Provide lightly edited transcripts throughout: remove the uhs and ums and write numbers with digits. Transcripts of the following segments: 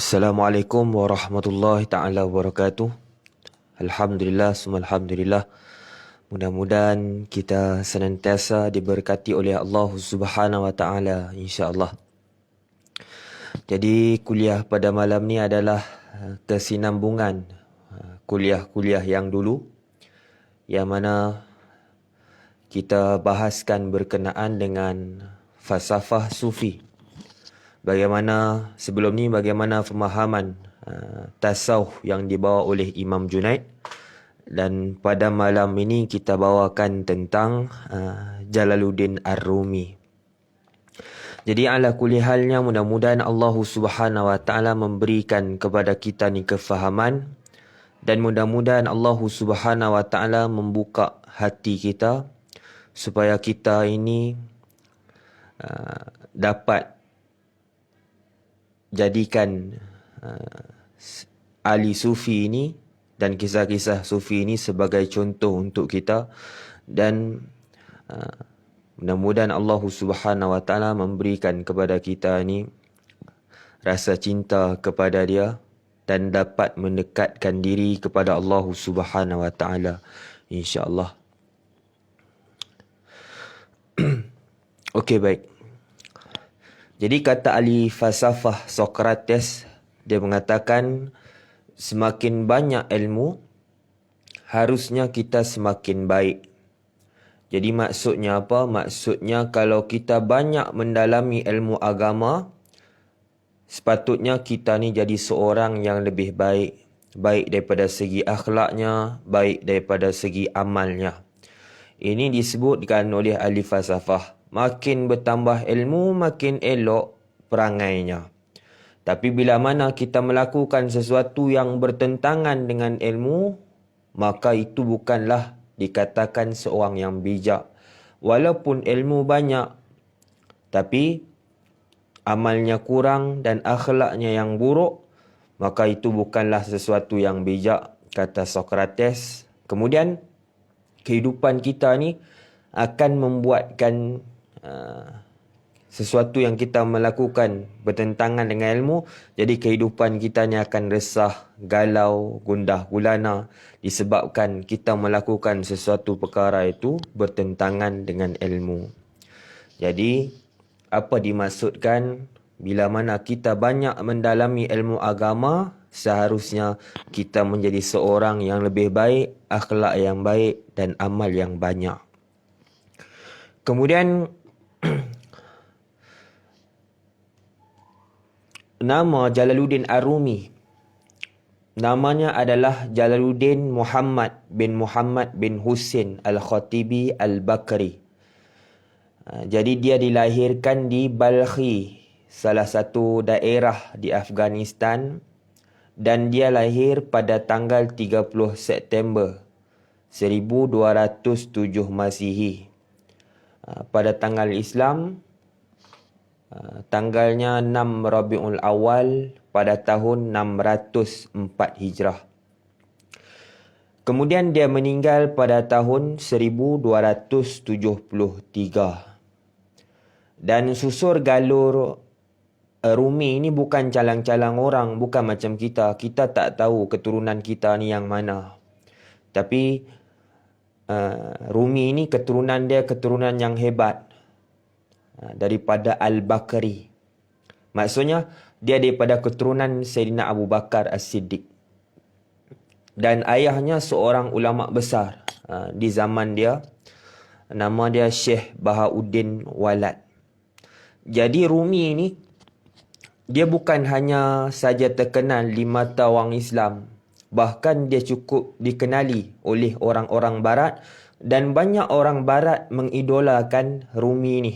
Assalamualaikum warahmatullahi ta'ala wabarakatuh. Alhamdulillah, summa alhamdulillah. Mudah-mudahan kita senantiasa diberkati oleh Allah Subhanahu wa ta'ala, insya-Allah. Jadi kuliah pada malam ni adalah kesinambungan kuliah-kuliah yang dulu, yang mana kita bahaskan berkenaan dengan falsafah sufi. Bagaimana sebelum ni, bagaimana pemahaman tasawuf yang dibawa oleh Imam Junaid. Dan pada malam ini kita bawakan tentang Jalaluddin Ar-Rumi. Jadi ala kulli halnya, mudah-mudahan Allah Subhanahu wa ta'ala memberikan kepada kita ni kefahaman, dan mudah-mudahan Allah Subhanahu wa ta'ala membuka hati kita supaya kita ini dapat jadikan ahli sufi ini dan kisah-kisah sufi ini sebagai contoh untuk kita. Dan mudah-mudahan Allah Subhanahu wa ta'ala memberikan kepada kita ini rasa cinta kepada dia dan dapat mendekatkan diri kepada Allah Subhanahu wa ta'ala, insya-Allah. Okey, baik. Jadi kata ahli falsafah Sokrates, dia mengatakan semakin banyak ilmu, harusnya kita semakin baik. Jadi maksudnya apa? Maksudnya kalau kita banyak mendalami ilmu agama, sepatutnya kita ni jadi seorang yang lebih baik. Baik daripada segi akhlaknya, baik daripada segi amalnya. Ini disebutkan oleh ahli falsafah. Makin bertambah ilmu, makin elok perangainya. Tapi bila mana kita melakukan sesuatu yang bertentangan dengan ilmu, maka itu bukanlah dikatakan seorang yang bijak. Walaupun ilmu banyak, tapi amalnya kurang dan akhlaknya yang buruk, maka itu bukanlah sesuatu yang bijak, kata Sokrates. Kemudian kehidupan kita ni akan membuatkan sesuatu yang kita melakukan bertentangan dengan ilmu, jadi kehidupan kita ni akan resah, galau, gundah gulana, disebabkan kita melakukan sesuatu perkara itu bertentangan dengan ilmu. Jadi apa dimaksudkan bila mana kita banyak mendalami ilmu agama, seharusnya kita menjadi seorang yang lebih baik, akhlak yang baik dan amal yang banyak. Kemudian nama Jalaluddin Ar-Rumi, namanya adalah Jalaluddin Muhammad bin Husain Al-Khatibi Al-Bakri. Jadi dia dilahirkan di Balkhi, salah satu daerah di Afghanistan, dan dia lahir pada tanggal 30 September 1207 Masihi. Pada tanggal Islam, tanggalnya 6 Rabiul Awal pada tahun 604 Hijrah. Kemudian dia meninggal pada tahun 1273. Dan susur galur Rumi ini bukan calang-calang orang, bukan macam kita. Kita tak tahu keturunan kita ni yang mana. Tapi Rumi ini keturunan dia keturunan yang hebat, daripada Al-Bakri. Maksudnya dia daripada keturunan Sayyidina Abu Bakar As-Siddiq. Dan ayahnya seorang ulama besar di zaman dia. Nama dia Syekh Bahauddin Walad. Jadi Rumi ini dia bukan hanya saja terkenal di mata orang Islam, bahkan dia cukup dikenali oleh orang-orang barat dan banyak orang barat mengidolakan Rumi ni.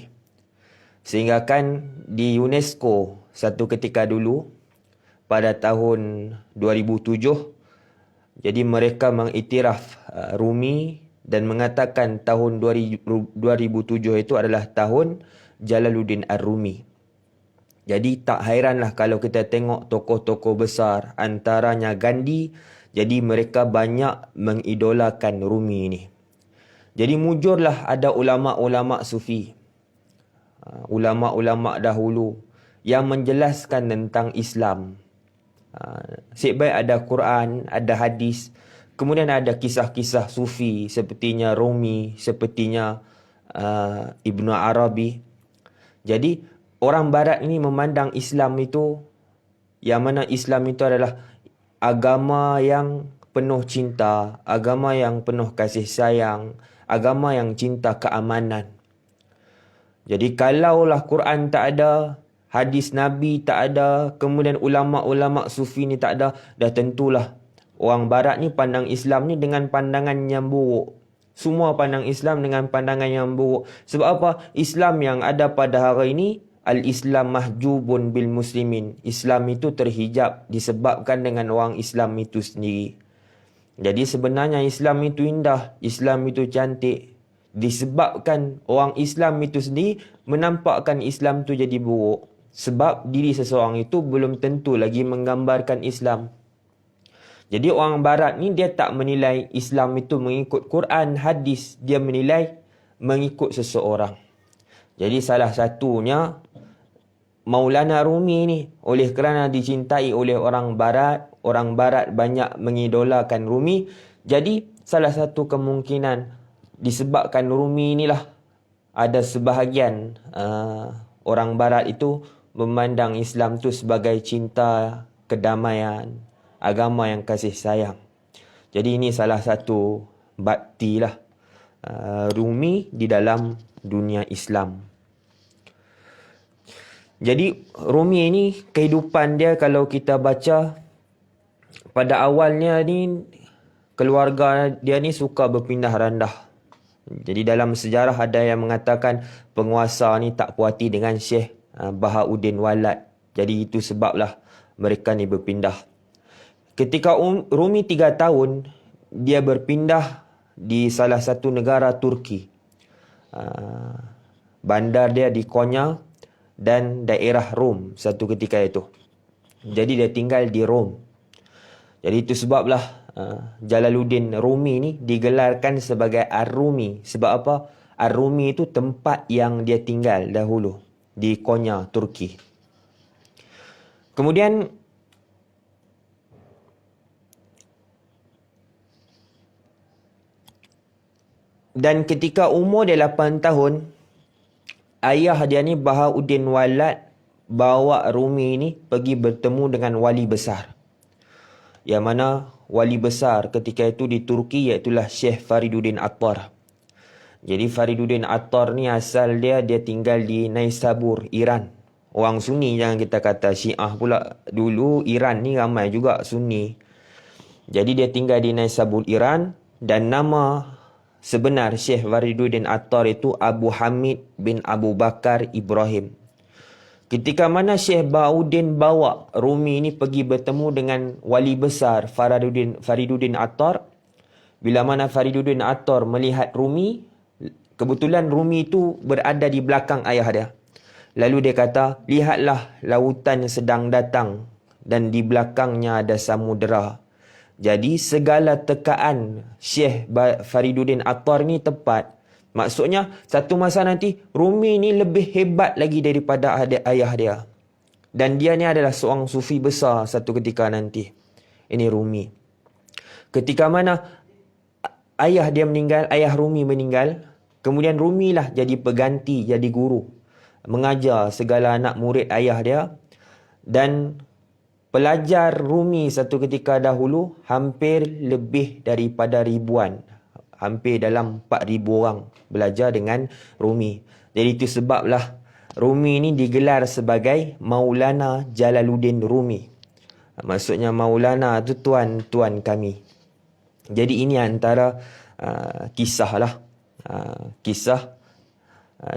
Sehingga kan di UNESCO satu ketika dulu pada tahun 2007, jadi mereka mengiktiraf Rumi dan mengatakan tahun 2007 itu adalah tahun Jalaluddin Ar-Rumi. Jadi tak hairanlah kalau kita tengok tokoh-tokoh besar, antaranya Gandhi, jadi mereka banyak mengidolakan Rumi ni. Jadi mujurlah ada ulama-ulama sufi, ulama-ulama dahulu yang menjelaskan tentang Islam. Sebaik ada Quran, ada hadis, kemudian ada kisah-kisah sufi sepertinya Rumi, sepertinya Ibnu Arabi. Jadi orang barat ini memandang Islam itu, yang mana Islam itu adalah agama yang penuh cinta, agama yang penuh kasih sayang, agama yang cinta keamanan. Jadi kalaulah Quran tak ada, hadis Nabi tak ada, kemudian ulama-ulama sufi ni tak ada, dah tentulah orang barat ni pandang Islam ni dengan pandangan yang buruk. Semua pandang Islam dengan pandangan yang buruk. Sebab apa? Islam yang ada pada hari ini, Al-Islam mahjubun bil muslimin. Islam itu terhijab disebabkan dengan orang Islam itu sendiri. Jadi sebenarnya Islam itu indah, Islam itu cantik, disebabkan orang Islam itu sendiri menampakkan Islam itu jadi buruk. Sebab diri seseorang itu belum tentu lagi menggambarkan Islam. Jadi orang barat ni dia tak menilai Islam itu mengikut Quran, hadis. Dia menilai mengikut seseorang. Jadi salah satunya Maulana Rumi ni, oleh kerana dicintai oleh orang barat banyak mengidolakan Rumi. Jadi salah satu kemungkinan disebabkan Rumi inilah ada sebahagian orang barat itu memandang Islam tu sebagai cinta, kedamaian, agama yang kasih sayang. Jadi ini salah satu bakti lah Rumi di dalam dunia Islam. Jadi Rumi ini kehidupan dia kalau kita baca, pada awalnya ni keluarga dia ni suka berpindah randah. Jadi dalam sejarah ada yang mengatakan penguasa ni tak puas hati dengan Syekh Bahauddin Walad. Jadi itu sebablah mereka ni berpindah. Ketika Rumi 3 tahun, dia berpindah di salah satu negara Turki. Bandar dia di Konya dan daerah Rom satu ketika itu. Jadi dia tinggal di Rom. Jadi itu sebablah Jalaluddin Rumi ni digelarkan sebagai Ar-Rumi. Sebab apa? Ar-Rumi itu tempat yang dia tinggal dahulu di Konya, Turki. Kemudian dan ketika umur dia 8 tahun, ayah dia ni Bahauddin Walad bawa Rumi ni pergi bertemu dengan wali besar. Yang mana wali besar ketika itu di Turki iaitulah Syekh Fariduddin Attar. Jadi Fariduddin Attar ni asal dia tinggal di Naisabur, Iran. Orang Sunni, jangan kita kata Syiah pula. Dulu Iran ni ramai juga Sunni. Jadi dia tinggal di Naisabur, Iran, dan nama sebenar Syekh Fariduddin Attar itu Abu Hamid bin Abu Bakar Ibrahim. Ketika mana Syekh Bahauddin bawa Rumi ini pergi bertemu dengan wali besar Fariduddin Attar, bila mana Fariduddin Attar melihat Rumi, kebetulan Rumi itu berada di belakang ayah dia. Lalu dia kata, lihatlah lautan sedang datang dan di belakangnya ada samudera. Jadi segala tekaan Syekh Fariduddin Attar ni tepat. Maksudnya satu masa nanti Rumi ni lebih hebat lagi daripada ayah dia. Dan dia ni adalah seorang sufi besar satu ketika nanti. Ini Rumi. Ketika mana ayah dia meninggal, ayah Rumi meninggal, kemudian Rumi lah jadi peganti, jadi guru. Mengajar segala anak murid ayah dia. Dan pelajar Rumi satu ketika dahulu hampir lebih daripada ribuan. Hampir dalam 4,000 orang belajar dengan Rumi. Jadi itu sebablah Rumi ni digelar sebagai Maulana Jalaluddin Rumi. Maksudnya Maulana tu tuan kami. Jadi ini antara kisah lah. Kisah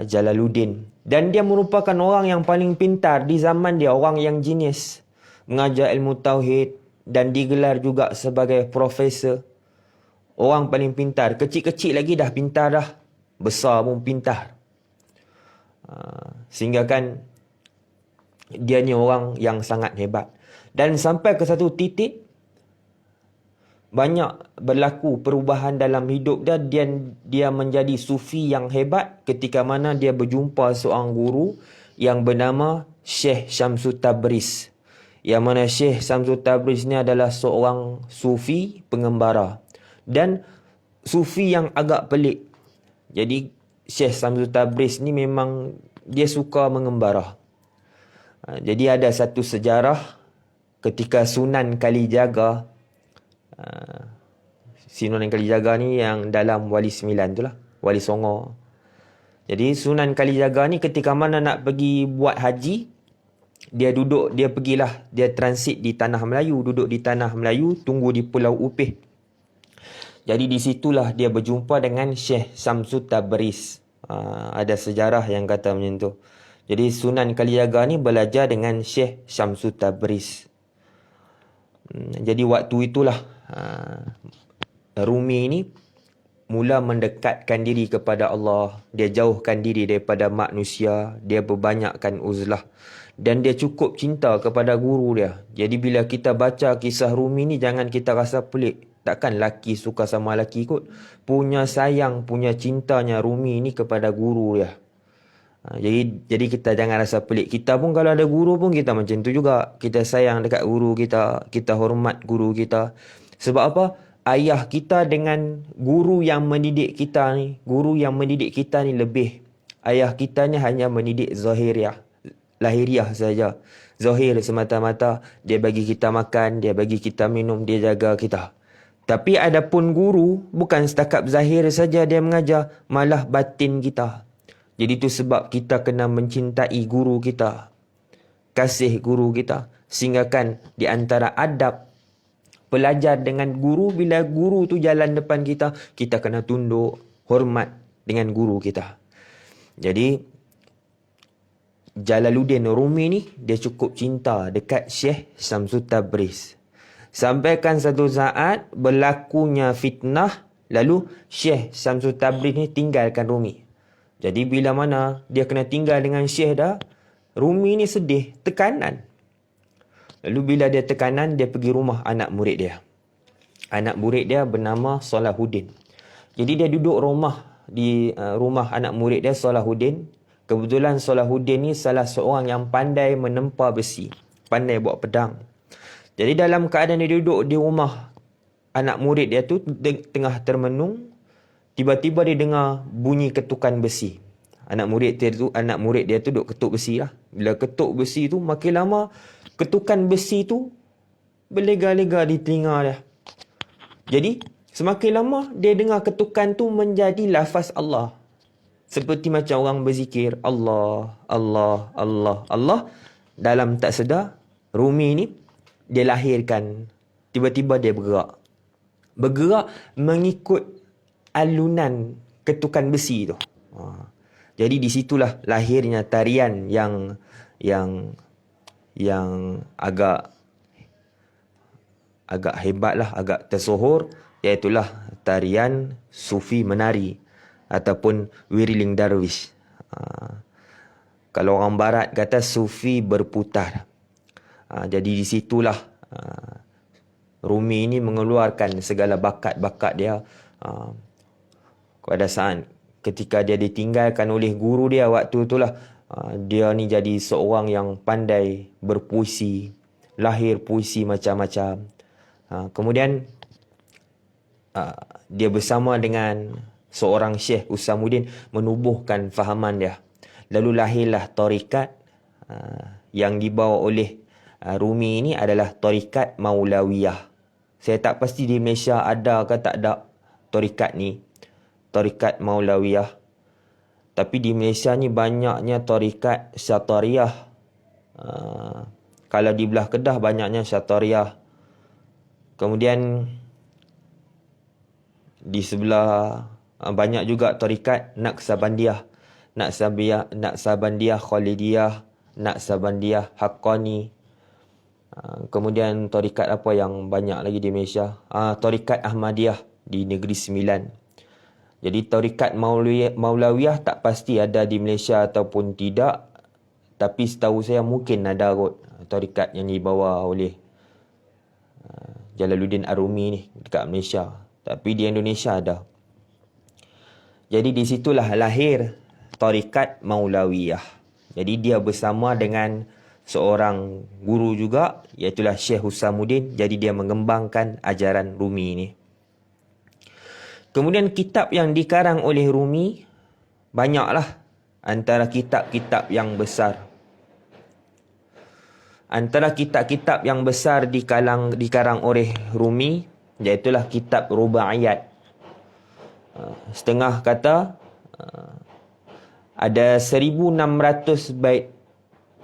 Jalaluddin. Dan dia merupakan orang yang paling pintar di zaman dia. Orang yang jenius. Mengajar ilmu tauhid. Dan digelar juga sebagai profesor. Orang paling pintar. Kecil-kecil lagi dah pintar dah. Besar pun pintar. Sehingga kan dia ni orang yang sangat hebat. Dan sampai ke satu titik, banyak berlaku perubahan dalam hidup dia. Dia menjadi sufi yang hebat ketika mana dia berjumpa seorang guru yang bernama Syekh Syamsul Tabriz. Yang mana Syekh Syamsul Tabriz ni adalah seorang sufi pengembara. Dan sufi yang agak pelik. Jadi Syekh Syamsul Tabriz ni memang dia suka mengembara. Jadi ada satu sejarah ketika Sunan Kalijaga, Sunan Kalijaga ni yang dalam Wali 9 tu lah, Wali Songo. Jadi Sunan Kalijaga ni ketika mana nak pergi buat haji, dia pergilah, dia transit di Tanah Melayu, duduk di Tanah Melayu, tunggu di Pulau Upih. Jadi di situlah dia berjumpa dengan Syekh Syamsul Tabriz. Ada sejarah yang kata macam tu. Jadi Sunan Kalijaga ni belajar dengan Syekh Syamsul Tabriz. Jadi waktu itulah Rumi ni mula mendekatkan diri kepada Allah. Dia jauhkan diri daripada manusia. Dia berbanyakkan uzlah. Dan dia cukup cinta kepada guru dia. Jadi bila kita baca kisah Rumi ni, jangan kita rasa pelik. Takkan laki suka sama laki kot. Punya sayang, punya cintanya Rumi ni kepada guru dia. Jadi kita jangan rasa pelik. Kita pun kalau ada guru pun kita macam tu juga. Kita sayang dekat guru kita. Kita hormat guru kita. Sebab apa? Ayah kita dengan guru yang mendidik kita ni. Guru yang mendidik kita ni lebih. Ayah kita ni hanya mendidik lahiriah saja. Zahir semata-mata. Dia bagi kita makan. Dia bagi kita minum. Dia jaga kita. Tapi adapun guru, bukan setakat zahir saja dia mengajar, malah batin kita. Jadi itu sebab kita kena mencintai guru kita. Kasih guru kita. Sehingga kan di antara adab belajar dengan guru, bila guru tu jalan depan kita, kita kena tunduk, hormat dengan guru kita. Jadi Jalaluddin Rumi ni dia cukup cinta dekat Syekh Syamsul Tabriz. Sampaikan satu saat berlakunya fitnah, lalu Syekh Syamsul Tabriz ni tinggalkan Rumi. Jadi bila mana dia kena tinggal dengan Syekh dah, Rumi ni sedih, tekanan. Lalu bila dia tekanan, dia pergi rumah anak murid dia. Anak murid dia bernama Salahuddin. Jadi dia duduk di rumah anak murid dia Salahuddin. Kebetulan Salahuddin ni salah seorang yang pandai menempa besi. Pandai buat pedang. Jadi dalam keadaan dia duduk di rumah anak murid dia tu, tengah termenung, tiba-tiba dia dengar bunyi ketukan besi. Anak murid dia tu duk ketuk besi lah. Bila ketuk besi tu, makin lama ketukan besi tu berlega-lega di telinga dia. Jadi semakin lama dia dengar ketukan tu menjadi lafaz Allah. Seperti macam orang berzikir Allah, Allah, Allah, Allah. Dalam tak sedar, Rumi ni dia lahirkan. Tiba-tiba dia bergerak. Bergerak mengikut alunan ketukan besi tu. Jadi di situlah lahirnya tarian yang agak hebat lah, agak tersohor, iaitulah tarian sufi menari ataupun wiriling darwish. Kalau orang barat kata sufi berputar. Jadi di situlah Rumi ini mengeluarkan segala bakat-bakat dia. Pada saat ketika dia ditinggalkan oleh guru dia, waktu itulah dia ni jadi seorang yang pandai berpuisi, lahir puisi macam-macam. Kemudian dia bersama dengan seorang Syekh Usamuddin menubuhkan fahaman dia. Lalu lahirlah tarikat yang dibawa oleh Rumi ini adalah tarikat Maulawiyah. Saya tak pasti di Malaysia ada ke tak ada tarikat ni. Tarikat Maulawiyah. Tapi di Malaysia ni banyaknya tarikat Syatariah. Kalau di belah Kedah banyaknya Syatariah. Kemudian di sebelah banyak juga tarikat Naqsabandiyah. Naqsabandiyah Khalidiyah, Naqsabandiyah Haqqani. Kemudian tarikat apa yang banyak lagi di Malaysia? Tarikat Ahmadiyah di Negeri Sembilan. Jadi tarikat Maulawiyah tak pasti ada di Malaysia ataupun tidak. Tapi setahu saya mungkin ada kot tarikat yang dibawa oleh Jalaluddin Arumi ni dekat Malaysia. Tapi di Indonesia ada. Jadi di situlah lahir tarikat Maulawiyah. Jadi dia bersama dengan seorang guru juga, iaitulah Syekh Husamuddin. Jadi dia mengembangkan ajaran Rumi ni. Kemudian kitab yang dikarang oleh Rumi banyaklah. Antara kitab-kitab yang besar. Antara kitab-kitab yang besar dikarang oleh Rumi, iaitulah kitab Rubaiyat. Setengah kata ada 1,600 bait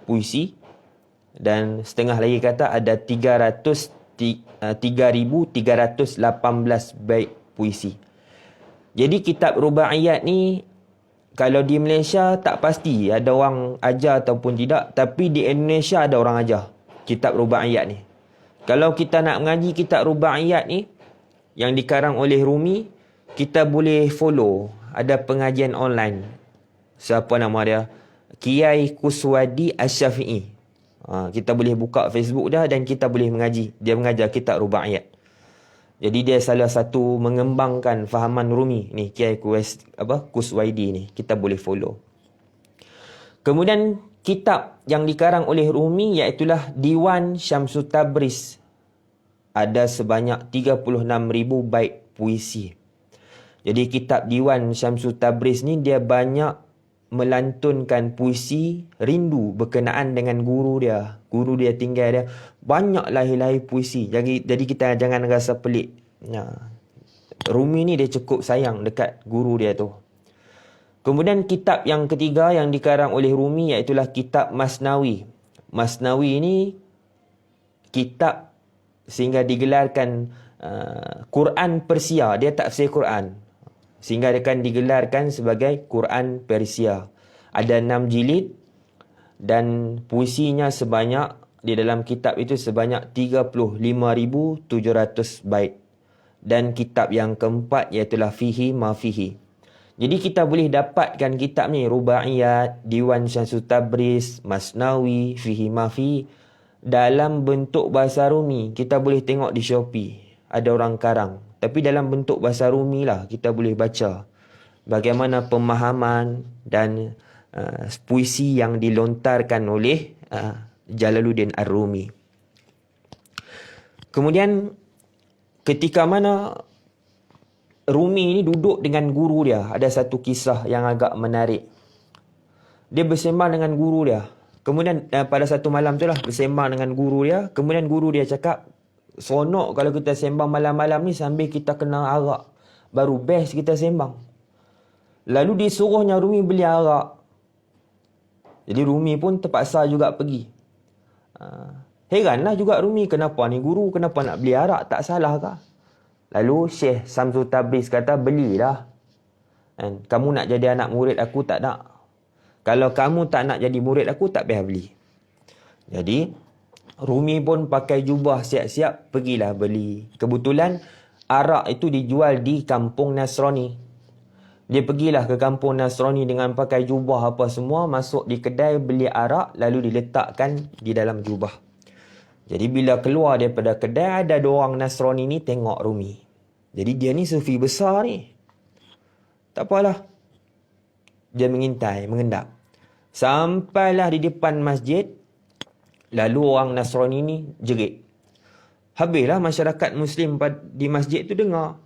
puisi. Dan setengah lagi kata ada 3,318 bait puisi. Jadi kitab Rubaiyat ni kalau di Malaysia tak pasti ada orang ajar ataupun tidak. Tapi di Indonesia ada orang ajar kitab Rubaiyat ni. Kalau kita nak mengaji kitab Rubaiyat ni yang dikarang oleh Rumi, kita boleh follow. Ada pengajian online. Siapa nama dia? Kiai Kuswadi Asy-Syafi'i. Kita boleh buka Facebook dah dan kita boleh mengaji. Dia mengajar kitab Rubaiyat. Jadi dia salah satu mengembangkan fahaman Rumi ni, Kiai Kuswaidi ni. Kita boleh follow. Kemudian kitab yang dikarang oleh Rumi iaitulah Diwan Syamsul Tabriz. Ada sebanyak 36,000 bait puisi. Jadi kitab Diwan Syamsul Tabriz ni dia banyak melantunkan puisi rindu berkenaan dengan guru dia. Guru dia tinggal dia. Banyak lahir-lahir puisi. Jadi kita jangan rasa pelik. Rumi ni dia cukup sayang dekat guru dia tu. Kemudian kitab yang ketiga yang dikarang oleh Rumi iaitulah kitab Masnawi. Masnawi ni kitab sehingga digelarkan Quran Persia. Dia tafsir Quran. Sehingga dia akan digelarkan sebagai Quran Persia. Ada 6 jilid dan puisinya sebanyak, di dalam kitab itu sebanyak 35,700 bait. Dan kitab yang keempat iaitulah Fihi Ma Fihi. Jadi kita boleh dapatkan kitab ni, Rubaiyat, Diwan Syamsul Tabriz, Masnawi, Fihi Ma Fihi dalam bentuk bahasa Rumi. Kita boleh tengok di Shopee. Ada orang karang. Tapi dalam bentuk bahasa Rumi lah kita boleh baca bagaimana pemahaman dan puisi yang dilontarkan oleh Jalaluddin Ar-Rumi. Kemudian ketika mana Rumi ni duduk dengan guru dia, ada satu kisah yang agak menarik. Dia bersembang dengan guru dia. Kemudian pada satu malam tu lah bersembang dengan guru dia. Kemudian guru dia cakap, seronok kalau kita sembang malam-malam ni sambil kita kena arak. Baru best kita sembang. Lalu disuruhnya Rumi beli arak. Jadi Rumi pun terpaksa juga pergi. Heranlah juga Rumi, kenapa ni guru, kenapa nak beli arak, tak salah kah? Lalu Syekh Syamsul Tabriz kata, belilah. Kamu nak jadi anak murid aku, tak nak. Kalau kamu tak nak jadi murid aku, tak payah beli. Jadi Rumi pun pakai jubah siap-siap, pergilah beli. Kebetulan arak itu dijual di kampung Nasrani. Dia pergilah ke kampung Nasrani dengan pakai jubah apa semua, masuk di kedai beli arak, lalu diletakkan di dalam jubah. Jadi bila keluar daripada kedai, ada dua orang Nasrani ni tengok Rumi. Jadi dia ni sufi besar ni. Tak apalah. Dia mengintai, mengendap. Sampailah di depan masjid. Lalu orang Nasrani ni jerit. Habislah masyarakat Muslim di masjid tu dengar.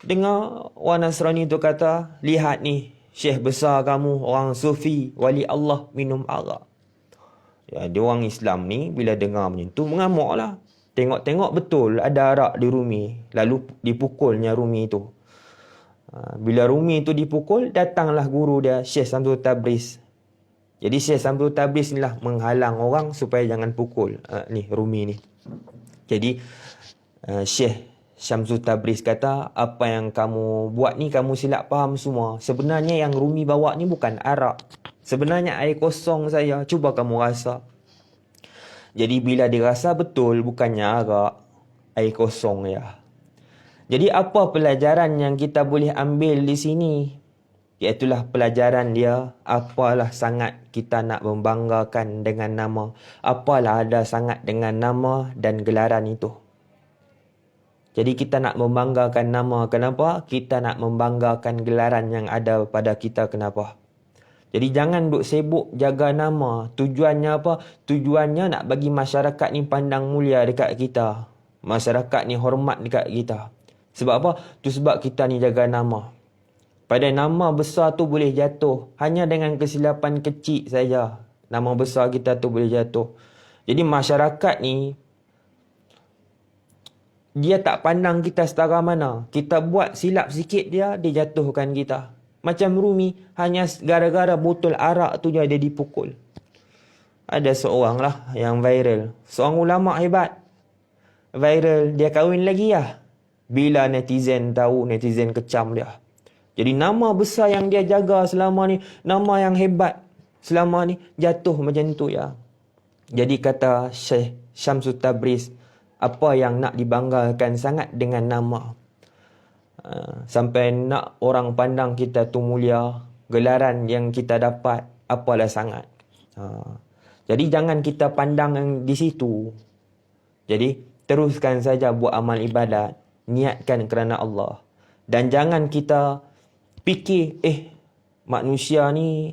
Dengar orang Nasrani tu kata, lihat ni, syekh besar kamu, orang sufi, wali Allah minum arak. Ya, dia orang Islam ni bila dengar macam tu mengamuk lah. Tengok-tengok betul ada arak di Rumi. Lalu dipukulnya Rumi tu. Bila Rumi tu dipukul, datanglah guru dia, Syekh Samsul Tabriz. Jadi Syekh Samsul Tabriz ni lah menghalang orang supaya jangan pukul ni Rumi ni. Jadi Syekh Syamsul Tabriz kata, apa yang kamu buat ni kamu silap faham semua. Sebenarnya yang Rumi bawa ni bukan arak. Sebenarnya air kosong saya. Cuba kamu rasa. Jadi bila dirasa betul, bukannya arak, air kosong ya. Jadi apa pelajaran yang kita boleh ambil di sini? Iaitulah pelajaran dia, apalah sangat kita nak membanggakan dengan nama. Apalah ada sangat dengan nama dan gelaran itu. Jadi kita nak membanggakan nama. Kenapa? Kita nak membanggakan gelaran yang ada pada kita. Kenapa? Jadi jangan duk sibuk jaga nama. Tujuannya apa? Tujuannya nak bagi masyarakat ni pandang mulia dekat kita. Masyarakat ni hormat dekat kita. Sebab apa? Tu sebab kita ni jaga nama. Pada nama besar tu boleh jatuh. Hanya dengan kesilapan kecil saja. Nama besar kita tu boleh jatuh. Jadi masyarakat ni, dia tak pandang kita setara mana. Kita buat silap sikit dia jatuhkan kita. Macam Rumi, hanya gara-gara botol arak tu je dia dipukul. Ada seorang lah yang viral. Seorang ulama hebat. Viral, dia kahwin lagi lah. Bila netizen tahu, netizen kecam dia. Jadi nama besar yang dia jaga selama ni, nama yang hebat selama ni, jatuh macam tu ya. Jadi kata Syekh Syamsul Tabriz, apa yang nak dibanggakan sangat dengan nama. Sampai nak orang pandang kita tu mulia, gelaran yang kita dapat, apalah sangat. Jadi jangan kita pandang yang di situ. Jadi teruskan saja buat amal ibadat, niatkan kerana Allah. Dan jangan kita fikir, manusia ni,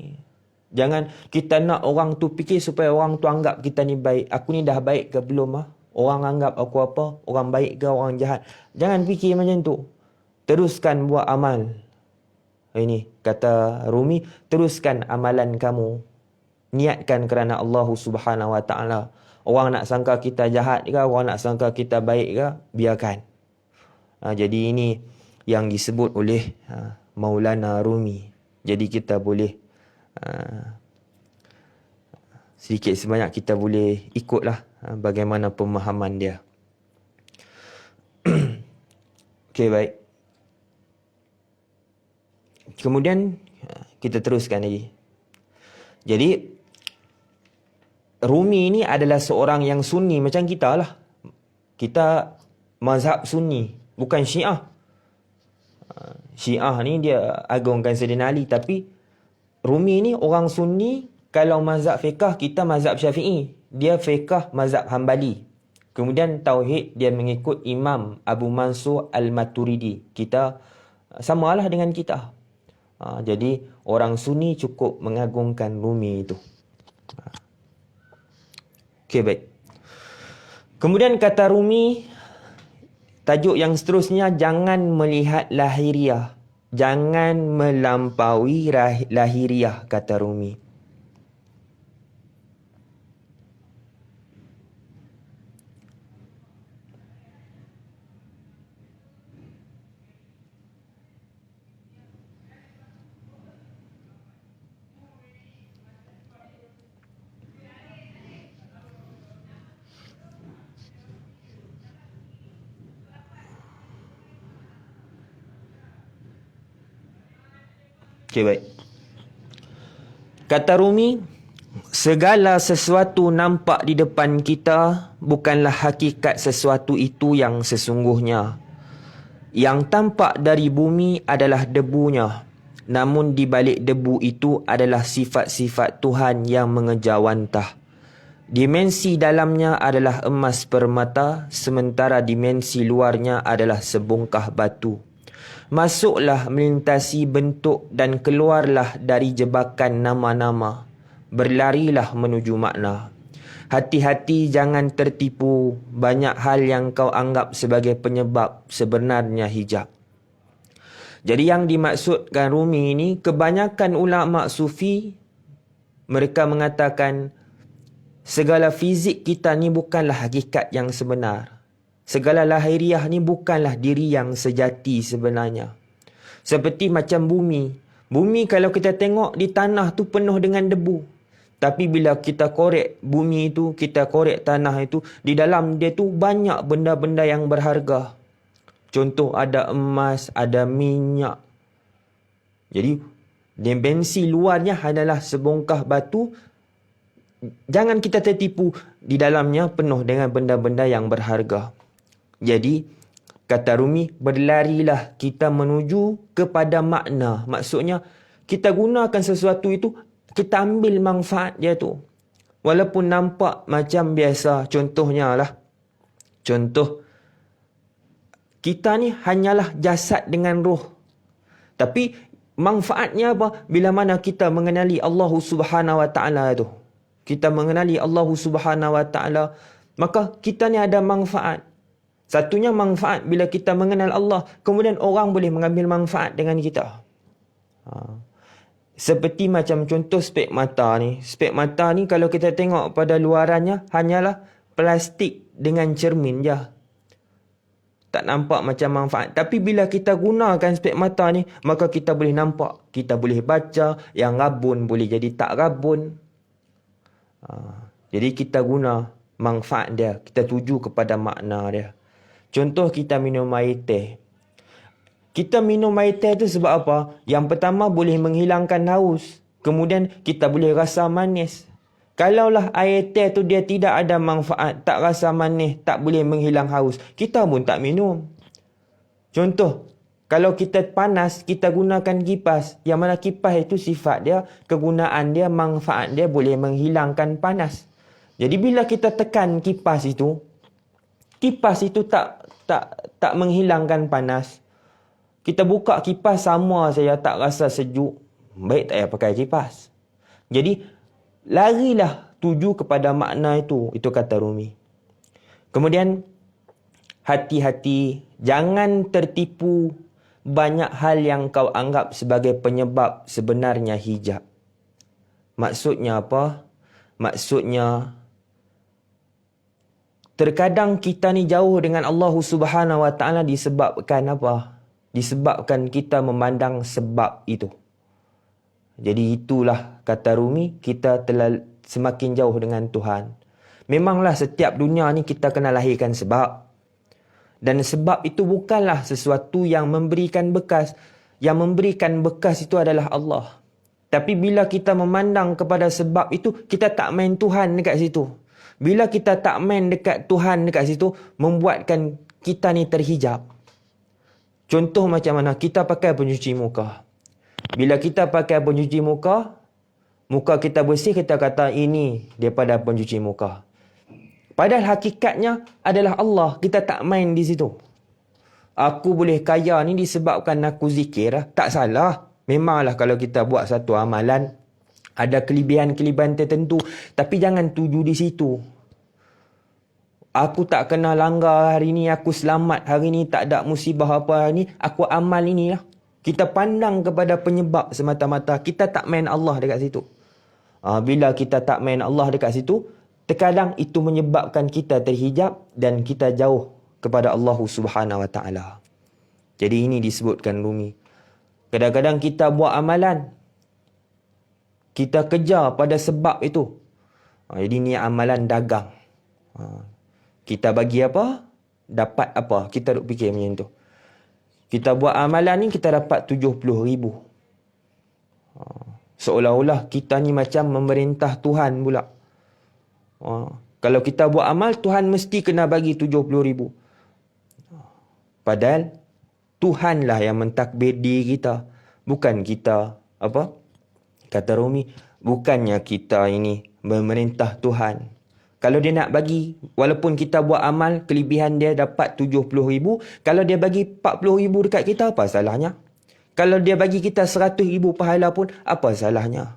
jangan kita nak orang tu fikir supaya orang tu anggap kita ni baik. Aku ni dah baik ke belum? Orang anggap aku apa? Orang baik ke orang jahat? Jangan fikir macam tu. Teruskan buat amal. Ini kata Rumi, teruskan amalan kamu. Niatkan kerana Allah Subhanahu Wa Taala. Orang nak sangka kita jahat ke, orang nak sangka kita baik ke, biarkan. Jadi ini yang disebut oleh Maulana Rumi. Jadi kita boleh sedikit sebanyak kita boleh ikutlah bagaimana pemahaman dia. Okey, baik. Kemudian kita teruskan lagi. Jadi Rumi ni adalah seorang yang Sunni macam kita lah. Kita mazhab Sunni, bukan Syiah. Syiah ni dia agungkan Sayyidina Ali, tapi Rumi ni orang Sunni. Kalau mazhab fiqah, kita mazhab Syafi'i. Dia fiqah mazhab Hambali. Kemudian tauhid dia mengikut Imam Abu Mansur Al-Maturidi. Kita samalah dengan kita. Jadi orang Sunni cukup mengagungkan Rumi itu. Okey, baik. Kemudian kata Rumi, tajuk yang seterusnya, jangan melihat lahiriah. Jangan melampaui lahiriah, kata Rumi. Okey, baik. Kata Rumi, segala sesuatu nampak di depan kita bukanlah hakikat sesuatu itu yang sesungguhnya. Yang tampak dari bumi adalah debunya. Namun di balik debu itu adalah sifat-sifat Tuhan yang mengejawantah. Dimensi dalamnya adalah emas permata, sementara dimensi luarnya adalah sebongkah batu. Masuklah melintasi bentuk dan keluarlah dari jebakan nama-nama. Berlarilah menuju makna. Hati-hati jangan tertipu, banyak hal yang kau anggap sebagai penyebab sebenarnya hijab. Jadi yang dimaksudkan Rumi ini, kebanyakan ulama sufi, mereka mengatakan segala fizik kita ni bukanlah hakikat yang sebenar. Segala lahiriah ni bukanlah diri yang sejati sebenarnya. Seperti macam bumi. Bumi kalau kita tengok di tanah tu penuh dengan debu. Tapi bila kita korek bumi itu, kita korek tanah itu, di dalam dia tu banyak benda-benda yang berharga. Contoh ada emas, ada minyak. Jadi dimensi luarnya adalah sebongkah batu. Jangan kita tertipu, di dalamnya penuh dengan benda-benda yang berharga. Jadi kata Rumi, berlarilah kita menuju kepada makna. Maksudnya kita gunakan sesuatu itu, kita ambil manfaat dia tu. Walaupun nampak macam biasa. Contohnya lah, contoh kita ni hanyalah jasad dengan roh. Tapi manfaatnya apa? Bila mana kita mengenali Allah Subhanahu Wa Taala tu. Kita mengenali Allah Subhanahu Wa Taala, maka kita ni ada manfaat. Satunya manfaat bila kita mengenal Allah, kemudian orang boleh mengambil manfaat dengan kita. Seperti macam contoh spek mata ni. Spek mata ni kalau kita tengok pada luarannya hanyalah plastik dengan cermin je. Tak nampak macam manfaat. Tapi bila kita gunakan spek mata ni, maka kita boleh nampak. Kita boleh baca, yang rabun boleh jadi tak rabun. Jadi kita guna manfaat dia. Kita tuju kepada makna dia. Contoh kita minum air teh. Kita minum air teh tu sebab apa? Yang pertama boleh menghilangkan haus. Kemudian kita boleh rasa manis. Kalaulah air teh tu dia tidak ada manfaat, tak rasa manis, tak boleh menghilang haus, kita pun tak minum. Contoh, kalau kita panas, kita gunakan kipas. Yang mana kipas itu sifat dia, kegunaan dia, manfaat dia boleh menghilangkan panas. Jadi bila kita tekan kipas itu tak menghilangkan panas. Kita buka kipas sama saya tak rasa sejuk. Baik tak payah pakai kipas. Jadi larilah tuju kepada makna itu. Itu kata Rumi. Kemudian hati-hati, jangan tertipu banyak hal yang kau anggap sebagai penyebab sebenarnya hijab. Maksudnya apa? Maksudnya terkadang kita ni jauh dengan Allah Subhanahu Wa Taala disebabkan apa? Disebabkan kita memandang sebab itu. Jadi itulah kata Rumi, kita telah semakin jauh dengan Tuhan. Memanglah setiap dunia ni kita kena lahirkan sebab. Dan sebab itu bukanlah sesuatu yang memberikan bekas. Yang memberikan bekas itu adalah Allah. Tapi bila kita memandang kepada sebab itu, kita tak main Tuhan dekat situ. Bila kita tak main dekat Tuhan dekat situ, membuatkan kita ni terhijab. Contoh macam mana? Kita pakai pencuci muka. Bila kita pakai pencuci muka, muka kita bersih, kita kata ini daripada pencuci muka. Padahal hakikatnya adalah Allah. Kita tak main di situ. Aku boleh kaya ni disebabkan aku zikir. Tak salah. Memanglah kalau kita buat satu amalan, ada kelebihan-kelebihan tertentu. Tapi jangan tuju di situ. Aku tak kena langgar hari ni, aku selamat hari ni, tak ada musibah apa hari ni, aku amal inilah. Kita pandang kepada penyebab semata-mata. Kita tak main Allah dekat situ. Bila kita tak main Allah dekat situ, terkadang itu menyebabkan kita terhijab dan kita jauh kepada Allah Subhanahu Wa Taala. Jadi ini disebutkan Rumi. Kadang-kadang kita buat amalan, kita kejar pada sebab itu. Jadi ni amalan dagang. Kita bagi apa, dapat apa. Kita duk fikir macam tu. Kita buat amalan ni, kita dapat 70,000. Seolah-olah kita ni macam memerintah Tuhan pula. Kalau kita buat amal, Tuhan mesti kena bagi 70,000. Padahal Tuhanlah yang mentakbir diri kita. Bukan kita, apa? Kata Rumi, bukannya kita ini memerintah Tuhan. Kalau dia nak bagi, walaupun kita buat amal, kelebihan dia dapat 70,000. Kalau dia bagi 40,000 dekat kita, apa salahnya? Kalau dia bagi kita 100,000 pahala pun, apa salahnya?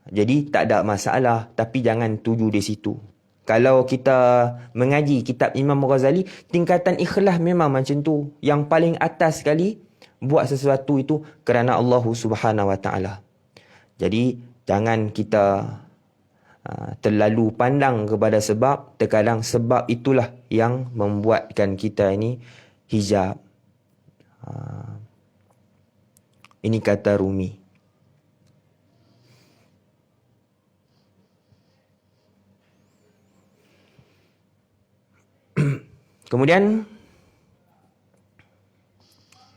Jadi tak ada masalah, tapi jangan tuju di situ. Kalau kita mengaji kitab Imam Ghazali, tingkatan ikhlas memang macam tu. Yang paling atas sekali, buat sesuatu itu kerana Allah Subhanahu Wa Taala. Jadi jangan kita terlalu pandang kepada sebab. Terkadang sebab itulah yang membuatkan kita ini hijab. Ini kata Rumi. Kemudian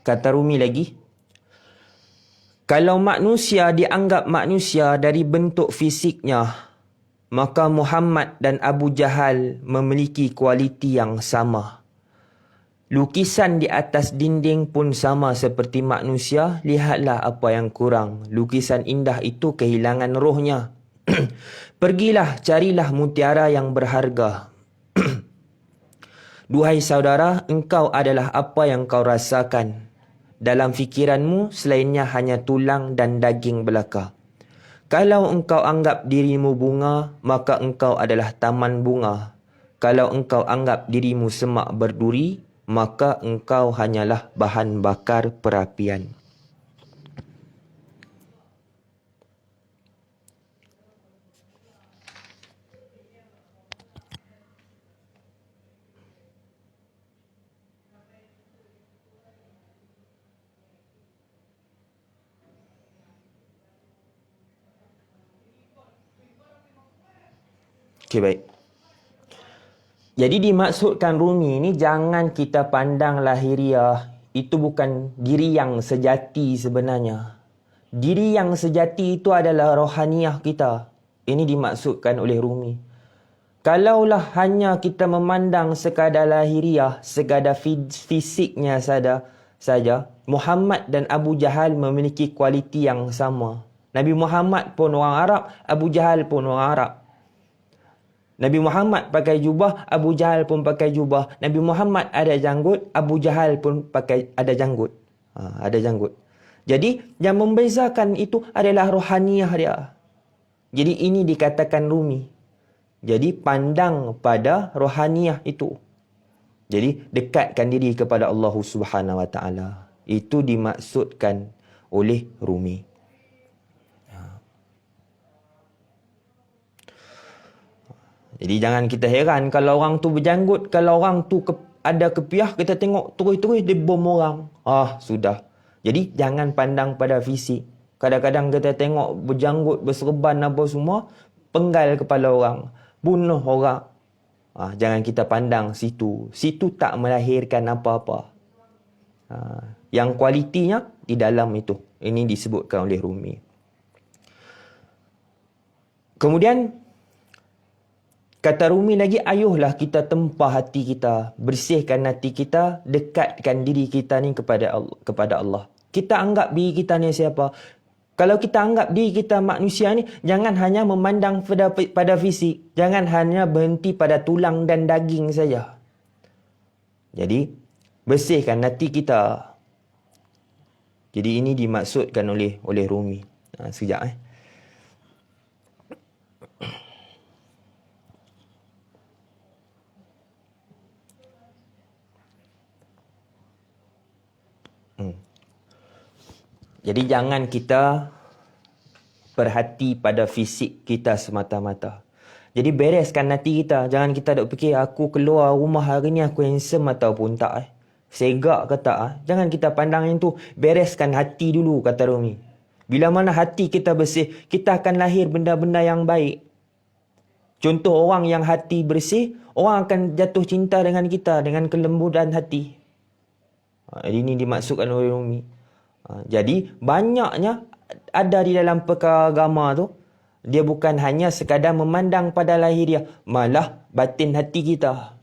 kata Rumi lagi, kalau manusia dianggap manusia dari bentuk fisiknya, maka Muhammad dan Abu Jahal memiliki kualiti yang sama. Lukisan di atas dinding pun sama seperti manusia, lihatlah apa yang kurang. Lukisan indah itu kehilangan rohnya. Pergilah, carilah mutiara yang berharga. Duhai saudara, engkau adalah apa yang kau rasakan. Dalam fikiranmu, selainnya hanya tulang dan daging belaka. Kalau engkau anggap dirimu bunga, maka engkau adalah taman bunga. Kalau engkau anggap dirimu semak berduri, maka engkau hanyalah bahan bakar perapian. Okey, baik. Jadi dimaksudkan Rumi ni, jangan kita pandang lahiriah itu bukan diri yang sejati sebenarnya. Diri yang sejati itu adalah rohaniah kita. Ini dimaksudkan oleh Rumi. Kalaulah hanya kita memandang sekadar lahiriah, sekadar fisiknya saja, Muhammad dan Abu Jahal memiliki kualiti yang sama. Nabi Muhammad pun orang Arab, Abu Jahal pun orang Arab. Nabi Muhammad pakai jubah, Abu Jahal pun pakai jubah. Nabi Muhammad ada janggut, Abu Jahal pun ada janggut. Ada janggut. Jadi yang membezakan itu adalah rohaniah dia. Jadi ini dikatakan Rumi. Jadi pandang pada rohaniah itu. Jadi dekatkan diri kepada Allah Subhanahu Wa Taala. Itu dimaksudkan oleh Rumi. Jadi jangan kita heran kalau orang tu berjanggut, kalau orang tu ada kepiah, kita tengok terus-terus dia bom orang. Sudah. Jadi jangan pandang pada fisik. Kadang-kadang kita tengok berjanggut, berserban apa semua, penggal kepala orang, bunuh orang. Jangan kita pandang situ. Situ tak melahirkan apa-apa. Yang kualitinya di dalam itu. Ini disebutkan oleh Rumi. Kemudian kata Rumi lagi, ayuhlah kita tempah hati kita, bersihkan hati kita, dekatkan diri kita ni kepada Allah. Kita anggap diri kita ni siapa? Kalau kita anggap diri kita manusia ni, jangan hanya memandang pada fisik, jangan hanya berhenti pada tulang dan daging saja. Jadi, bersihkan hati kita. Jadi ini dimaksudkan oleh Rumi. Sekejap Jadi jangan kita perhati pada fisik kita semata-mata. Jadi bereskan hati kita. Jangan kita duk fikir aku keluar rumah hari ni aku handsome ataupun tak. Segak ke tak. Jangan kita pandang yang tu. Bereskan hati dulu, kata Rumi. Bila mana hati kita bersih, kita akan lahir benda-benda yang baik. Contoh orang yang hati bersih, orang akan jatuh cinta dengan kita dengan kelembutan hati. Ini dimaksudkan oleh Rumi. Jadi banyaknya ada di dalam perkara agama tu, dia bukan hanya sekadar memandang pada lahiriah, malah batin hati kita.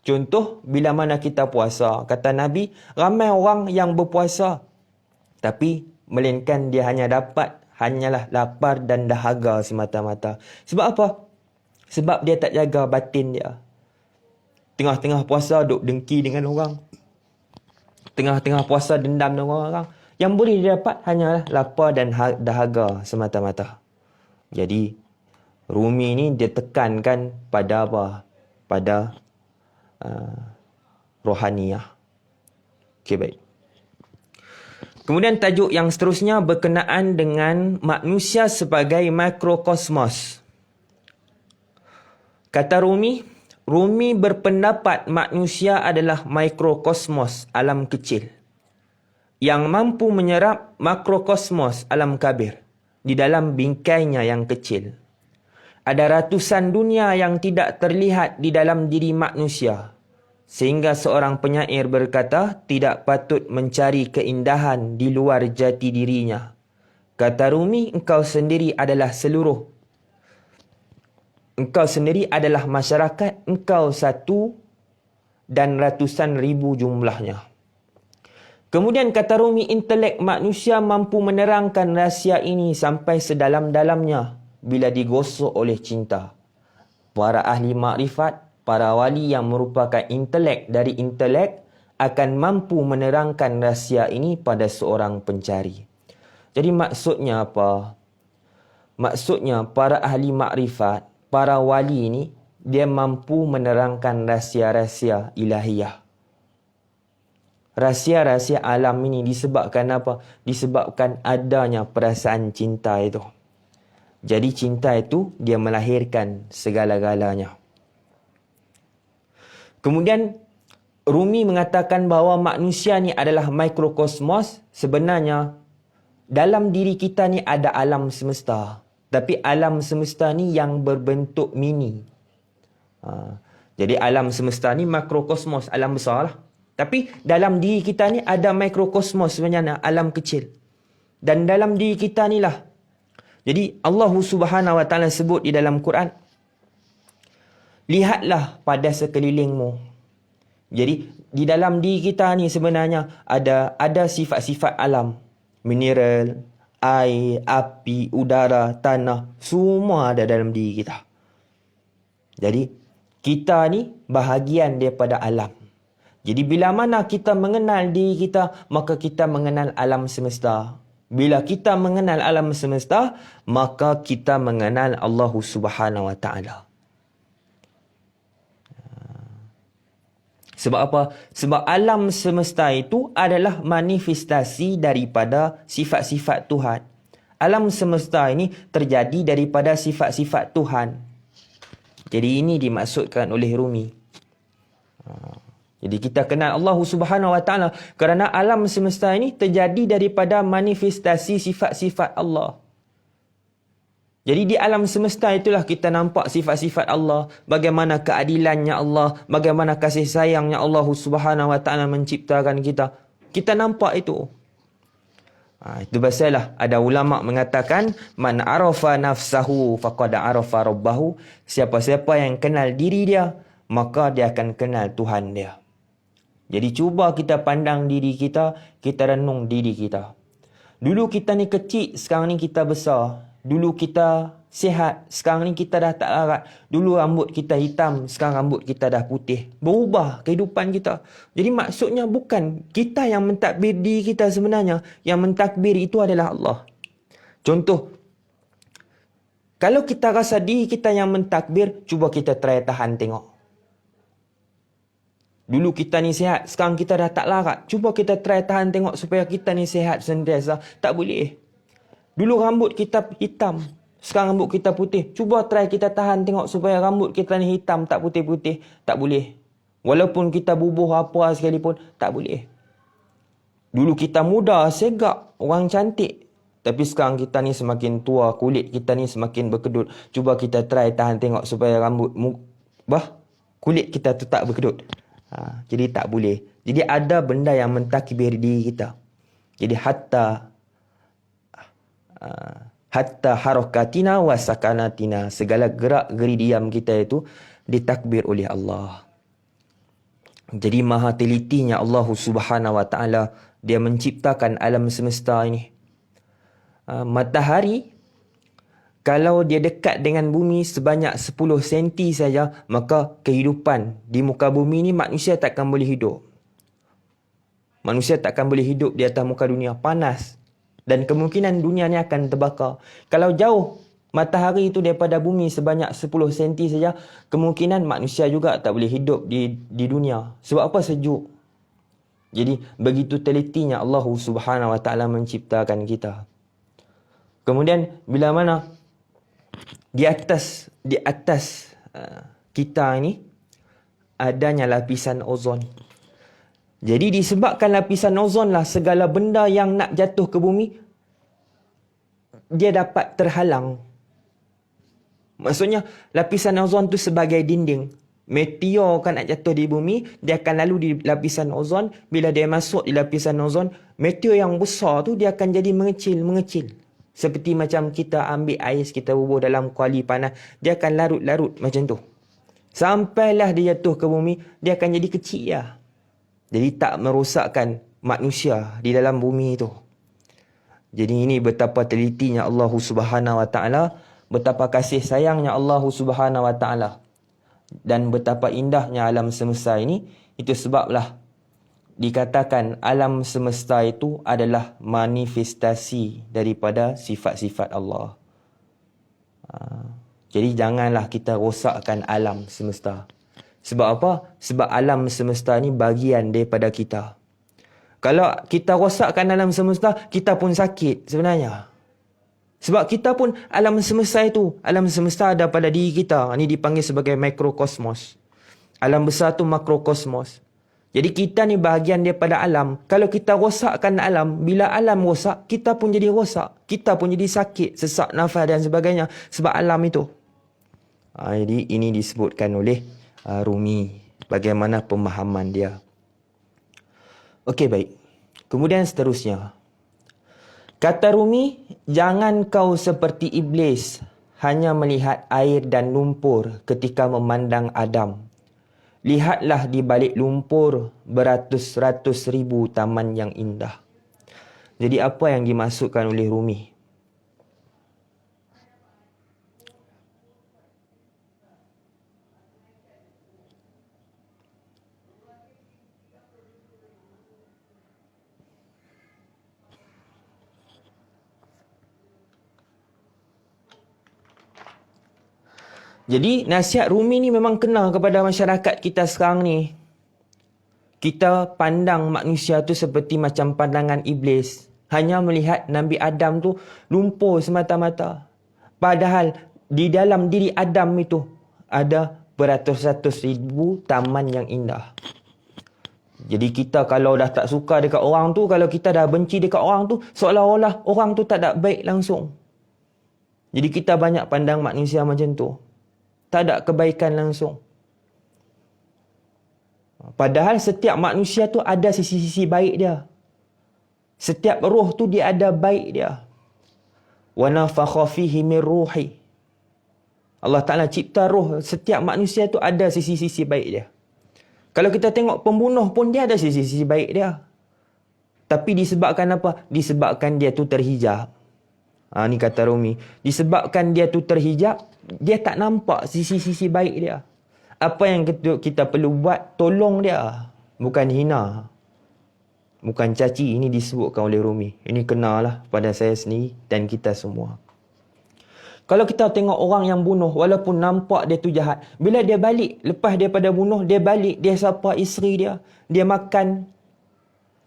Contoh, bila mana kita puasa, kata Nabi, ramai orang yang berpuasa, tapi melainkan dia hanyalah lapar dan dahaga semata-mata. Sebab apa? Sebab dia tak jaga batin dia. Tengah-tengah puasa duk dengki dengan orang. Tengah-tengah puasa dendam dengan orang. Yang boleh didapat hanyalah lapar dan dahaga semata-mata. Jadi, Rumi ni dia tekankan pada apa? Pada rohaniah. Okey, baik. Kemudian tajuk yang seterusnya berkenaan dengan manusia sebagai mikrokosmos. Kata Rumi berpendapat manusia adalah mikrokosmos, alam kecil. yang mampu menyerap makrokosmos alam kabir di dalam bingkainya yang kecil. Ada ratusan dunia yang tidak terlihat di dalam diri manusia, sehingga seorang penyair berkata, tidak patut mencari keindahan di luar jati dirinya. Kata Rumi, engkau sendiri adalah seluruh. Engkau sendiri adalah masyarakat, engkau satu dan ratusan ribu jumlahnya. Kemudian kata Rumi, intelek manusia mampu menerangkan rahsia ini sampai sedalam-dalamnya bila digosok oleh cinta. Para ahli makrifat, para wali yang merupakan intelek dari intelek akan mampu menerangkan rahsia ini pada seorang pencari. Jadi maksudnya apa? Maksudnya para ahli makrifat, para wali ini, dia mampu menerangkan rahsia-rahsia ilahiyah. Rahsia-rahsia alam ini disebabkan apa? Disebabkan adanya perasaan cinta itu. Jadi cinta itu dia melahirkan segala-galanya. Kemudian Rumi mengatakan bahawa manusia ni adalah mikrokosmos. Sebenarnya dalam diri kita ni ada alam semesta. Tapi alam semesta ni yang berbentuk mini. Jadi alam semesta ni makrokosmos, alam besar lah. Tapi dalam diri kita ni ada mikrokosmos sebenarnya, alam kecil. Dan dalam diri kita ni lah. Jadi Allah Subhanahu Wa Taala sebut di dalam Quran, lihatlah pada sekelilingmu. Jadi di dalam diri kita ni sebenarnya ada sifat-sifat alam. Mineral, air, api, udara, tanah. Semua ada dalam diri kita. Jadi kita ni bahagian daripada alam. Jadi bila mana kita mengenal diri kita, maka kita mengenal alam semesta. Bila kita mengenal alam semesta, maka kita mengenal Allah Subhanahu Wa Taala. Sebab apa? Sebab alam semesta itu adalah manifestasi daripada sifat-sifat Tuhan. Alam semesta ini terjadi daripada sifat-sifat Tuhan. Jadi ini dimaksudkan oleh Rumi. Jadi kita kenal Allah Subhanahu Wa Taala kerana alam semesta ini terjadi daripada manifestasi sifat-sifat Allah. Jadi di alam semesta itulah kita nampak sifat-sifat Allah, bagaimana keadilannya Allah, bagaimana kasih sayangnya Allah Subhanahu Wa Taala menciptakan kita. Kita nampak itu. Itu pasalah ada ulama mengatakan man arafa nafsahu faqad arafa rabbahu. Siapa-siapa yang kenal diri dia, maka dia akan kenal Tuhan dia. Jadi cuba kita pandang diri kita, kita renung diri kita. Dulu kita ni kecil, sekarang ni kita besar. Dulu kita sihat, sekarang ni kita dah tak larat. Dulu rambut kita hitam, sekarang rambut kita dah putih. Berubah kehidupan kita. Jadi maksudnya bukan kita yang mentadbir diri kita sebenarnya. Yang mentadbir itu adalah Allah. Contoh, kalau kita rasa diri kita yang mentadbir, cuba kita try tahan tengok. Dulu kita ni sihat, sekarang kita dah tak larat. Cuba kita try tahan tengok supaya kita ni sihat sentiasa. Tak boleh. Dulu rambut kita hitam, sekarang rambut kita putih. Cuba try kita tahan tengok supaya rambut kita ni hitam, tak putih-putih. Tak boleh. Walaupun kita bubuh apa sekalipun, tak boleh. Dulu kita muda, segak, orang cantik. Tapi sekarang kita ni semakin tua, kulit kita ni semakin berkedut. Cuba kita try tahan tengok supaya kulit kita tetap berkedut. Jadi tak boleh. Jadi ada benda yang mentakbir diri kita. Jadi hatta harakatina wa sakanatina, segala gerak geri diam kita itu ditakbir oleh Allah. Jadi maha telitinya Allah Subhanahu Wa Taala, dia menciptakan alam semesta ini. Matahari kalau dia dekat dengan bumi sebanyak 10 senti saja, maka kehidupan di muka bumi ni manusia takkan boleh hidup. Manusia takkan boleh hidup di atas muka dunia, panas. Dan kemungkinan dunia ni akan terbakar. Kalau jauh matahari itu daripada bumi sebanyak 10 senti saja, kemungkinan manusia juga tak boleh hidup di dunia. Sebab apa? Sejuk. Jadi begitu telitinya Allah Subhanahu Wa Taala menciptakan kita. Kemudian bila mana di atas kita ini adanya lapisan ozon. Jadi disebabkan lapisan ozon lah segala benda yang nak jatuh ke bumi, dia dapat terhalang. Maksudnya lapisan ozon tu sebagai dinding. Meteor kan nak jatuh di bumi, dia akan lalu di lapisan ozon. Bila dia masuk di lapisan ozon, meteor yang besar tu dia akan jadi mengecil. Seperti macam kita ambil ais, kita bubuh dalam kuali panas, dia akan larut-larut macam tu. Sampailah dia jatuh ke bumi, dia akan jadi kecil lah. Jadi tak merosakkan manusia di dalam bumi itu. Jadi ini betapa telitinya Allah Subhanahu Wa Taala, betapa kasih sayangnya Allah Subhanahu Wa Taala, dan betapa indahnya alam semesta ini. Itu sebablah dikatakan alam semesta itu adalah manifestasi daripada sifat-sifat Allah. Jadi janganlah kita rosakkan alam semesta. Sebab apa? Sebab alam semesta ni bahagian daripada kita. Kalau kita rosakkan alam semesta, kita pun sakit sebenarnya. Sebab kita pun alam semesta itu, alam semesta ada pada diri kita. Ini dipanggil sebagai mikrokosmos. Alam besar tu makrokosmos. Jadi kita ni bahagian daripada alam. Kalau kita rosakkan alam, bila alam rosak, kita pun jadi rosak. Kita pun jadi sakit, sesak nafas dan sebagainya. Sebab alam itu. Jadi ini disebutkan oleh Rumi. Bagaimana pemahaman dia. Okey, baik. Kemudian seterusnya. Kata Rumi, jangan kau seperti iblis hanya melihat air dan lumpur ketika memandang Adam. Lihatlah di balik lumpur beratus-ratus ribu taman yang indah. Jadi apa yang dimaksudkan oleh Rumi? Jadi nasihat Rumi ni memang kena kepada masyarakat kita sekarang ni. Kita pandang manusia tu seperti macam pandangan iblis. Hanya melihat Nabi Adam tu lumpur semata-mata. Padahal di dalam diri Adam itu ada beratus-ratus ribu taman yang indah. Jadi kita kalau dah tak suka dekat orang tu, kalau kita dah benci dekat orang tu, seolah-olah orang tu tak ada baik langsung. Jadi kita banyak pandang manusia macam tu. Tak ada kebaikan langsung. Padahal setiap manusia tu ada sisi-sisi baik dia. Setiap roh tu dia ada baik dia. Wa nafakha fihi min ruhi. Allah Ta'ala cipta roh. Setiap manusia tu ada sisi-sisi baik dia. Kalau kita tengok pembunuh pun dia ada sisi-sisi baik dia. Tapi disebabkan apa? Disebabkan dia tu terhijab. Ni kata Rumi. Disebabkan dia tu terhijab, dia tak nampak sisi-sisi baik dia. Apa yang kita perlu buat, tolong dia. Bukan hina. Bukan caci. Ini disebutkan oleh Rumi. Ini kenalah pada saya sendiri dan kita semua. Kalau kita tengok orang yang bunuh, walaupun nampak dia tu jahat, bila dia balik, lepas daripada bunuh, dia balik, dia sapa isteri dia. Dia makan.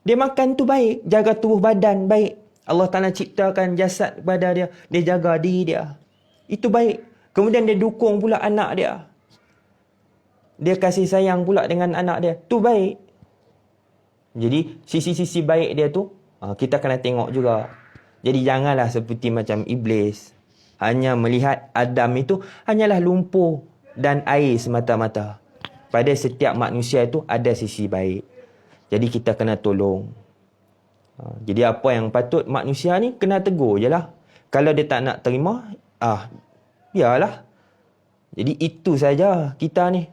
Dia makan tu baik. Jaga tubuh badan baik. Allah Ta'ala ciptakan jasad kepada dia. Dia jaga diri dia. Itu baik. Kemudian dia dukung pula anak dia. Dia kasih sayang pula dengan anak dia. Tu baik. Jadi sisi-sisi baik dia tu kita kena tengok juga. Jadi janganlah seperti macam iblis. Hanya melihat Adam itu hanyalah lumpur dan air semata-mata. Pada setiap manusia itu ada sisi baik. Jadi kita kena tolong. Jadi apa yang patut manusia ni kena tegur je lah. Kalau dia tak nak terima, biarlah. Jadi itu saja kita ni.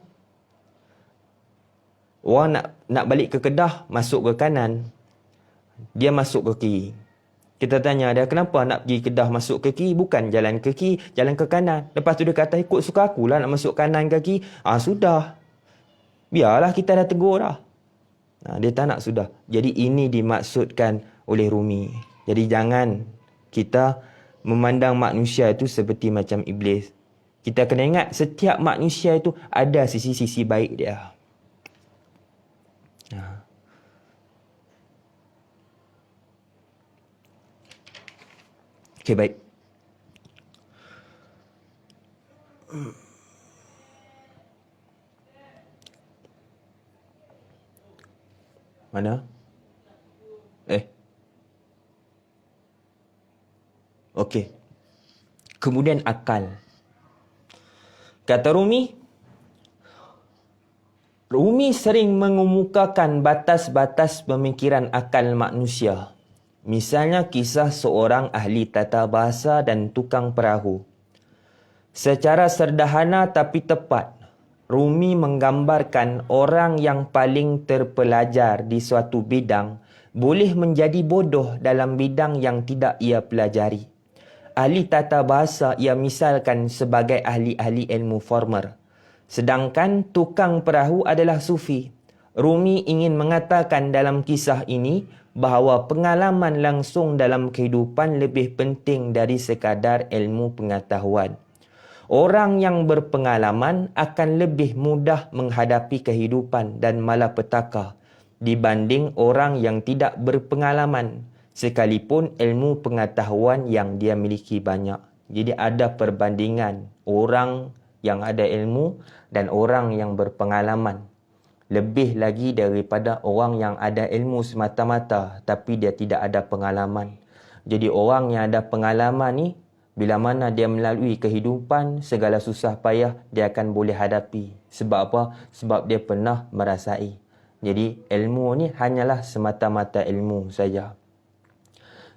Orang nak balik ke Kedah, masuk ke kanan. Dia masuk ke kiri. Kita tanya dia, kenapa nak pergi Kedah masuk ke kiri? Bukan jalan ke kiri, jalan ke kanan. Lepas tu dia kata, ikut suka akulah nak masuk kanan ke kiri. Sudah. Biarlah kita dah tegur dah. Dia tak nak sudah. Jadi ini dimaksudkan oleh Rumi. Jadi jangan kita memandang manusia itu seperti macam iblis. Kita kena ingat setiap manusia itu ada sisi-sisi baik dia. Okey, baik. Mana? Okey. Kemudian akal. Kata Rumi sering mengemukakan batas-batas pemikiran akal manusia. Misalnya kisah seorang ahli tata bahasa dan tukang perahu. Secara sederhana tapi tepat, Rumi menggambarkan orang yang paling terpelajar di suatu bidang boleh menjadi bodoh dalam bidang yang tidak ia pelajari. Ahli tata bahasa ia misalkan sebagai ahli-ahli ilmu former. Sedangkan tukang perahu adalah sufi. Rumi ingin mengatakan dalam kisah ini bahawa pengalaman langsung dalam kehidupan lebih penting dari sekadar ilmu pengetahuan. Orang yang berpengalaman akan lebih mudah menghadapi kehidupan dan malapetaka dibanding orang yang tidak berpengalaman, sekalipun ilmu pengetahuan yang dia miliki banyak. Jadi ada perbandingan orang yang ada ilmu dan orang yang berpengalaman. Lebih lagi daripada orang yang ada ilmu semata-mata tapi dia tidak ada pengalaman. Jadi orang yang ada pengalaman ni, bila mana dia melalui kehidupan, segala susah payah dia akan boleh hadapi. Sebab apa? Sebab dia pernah merasai. Jadi ilmu ni hanyalah semata-mata ilmu saja.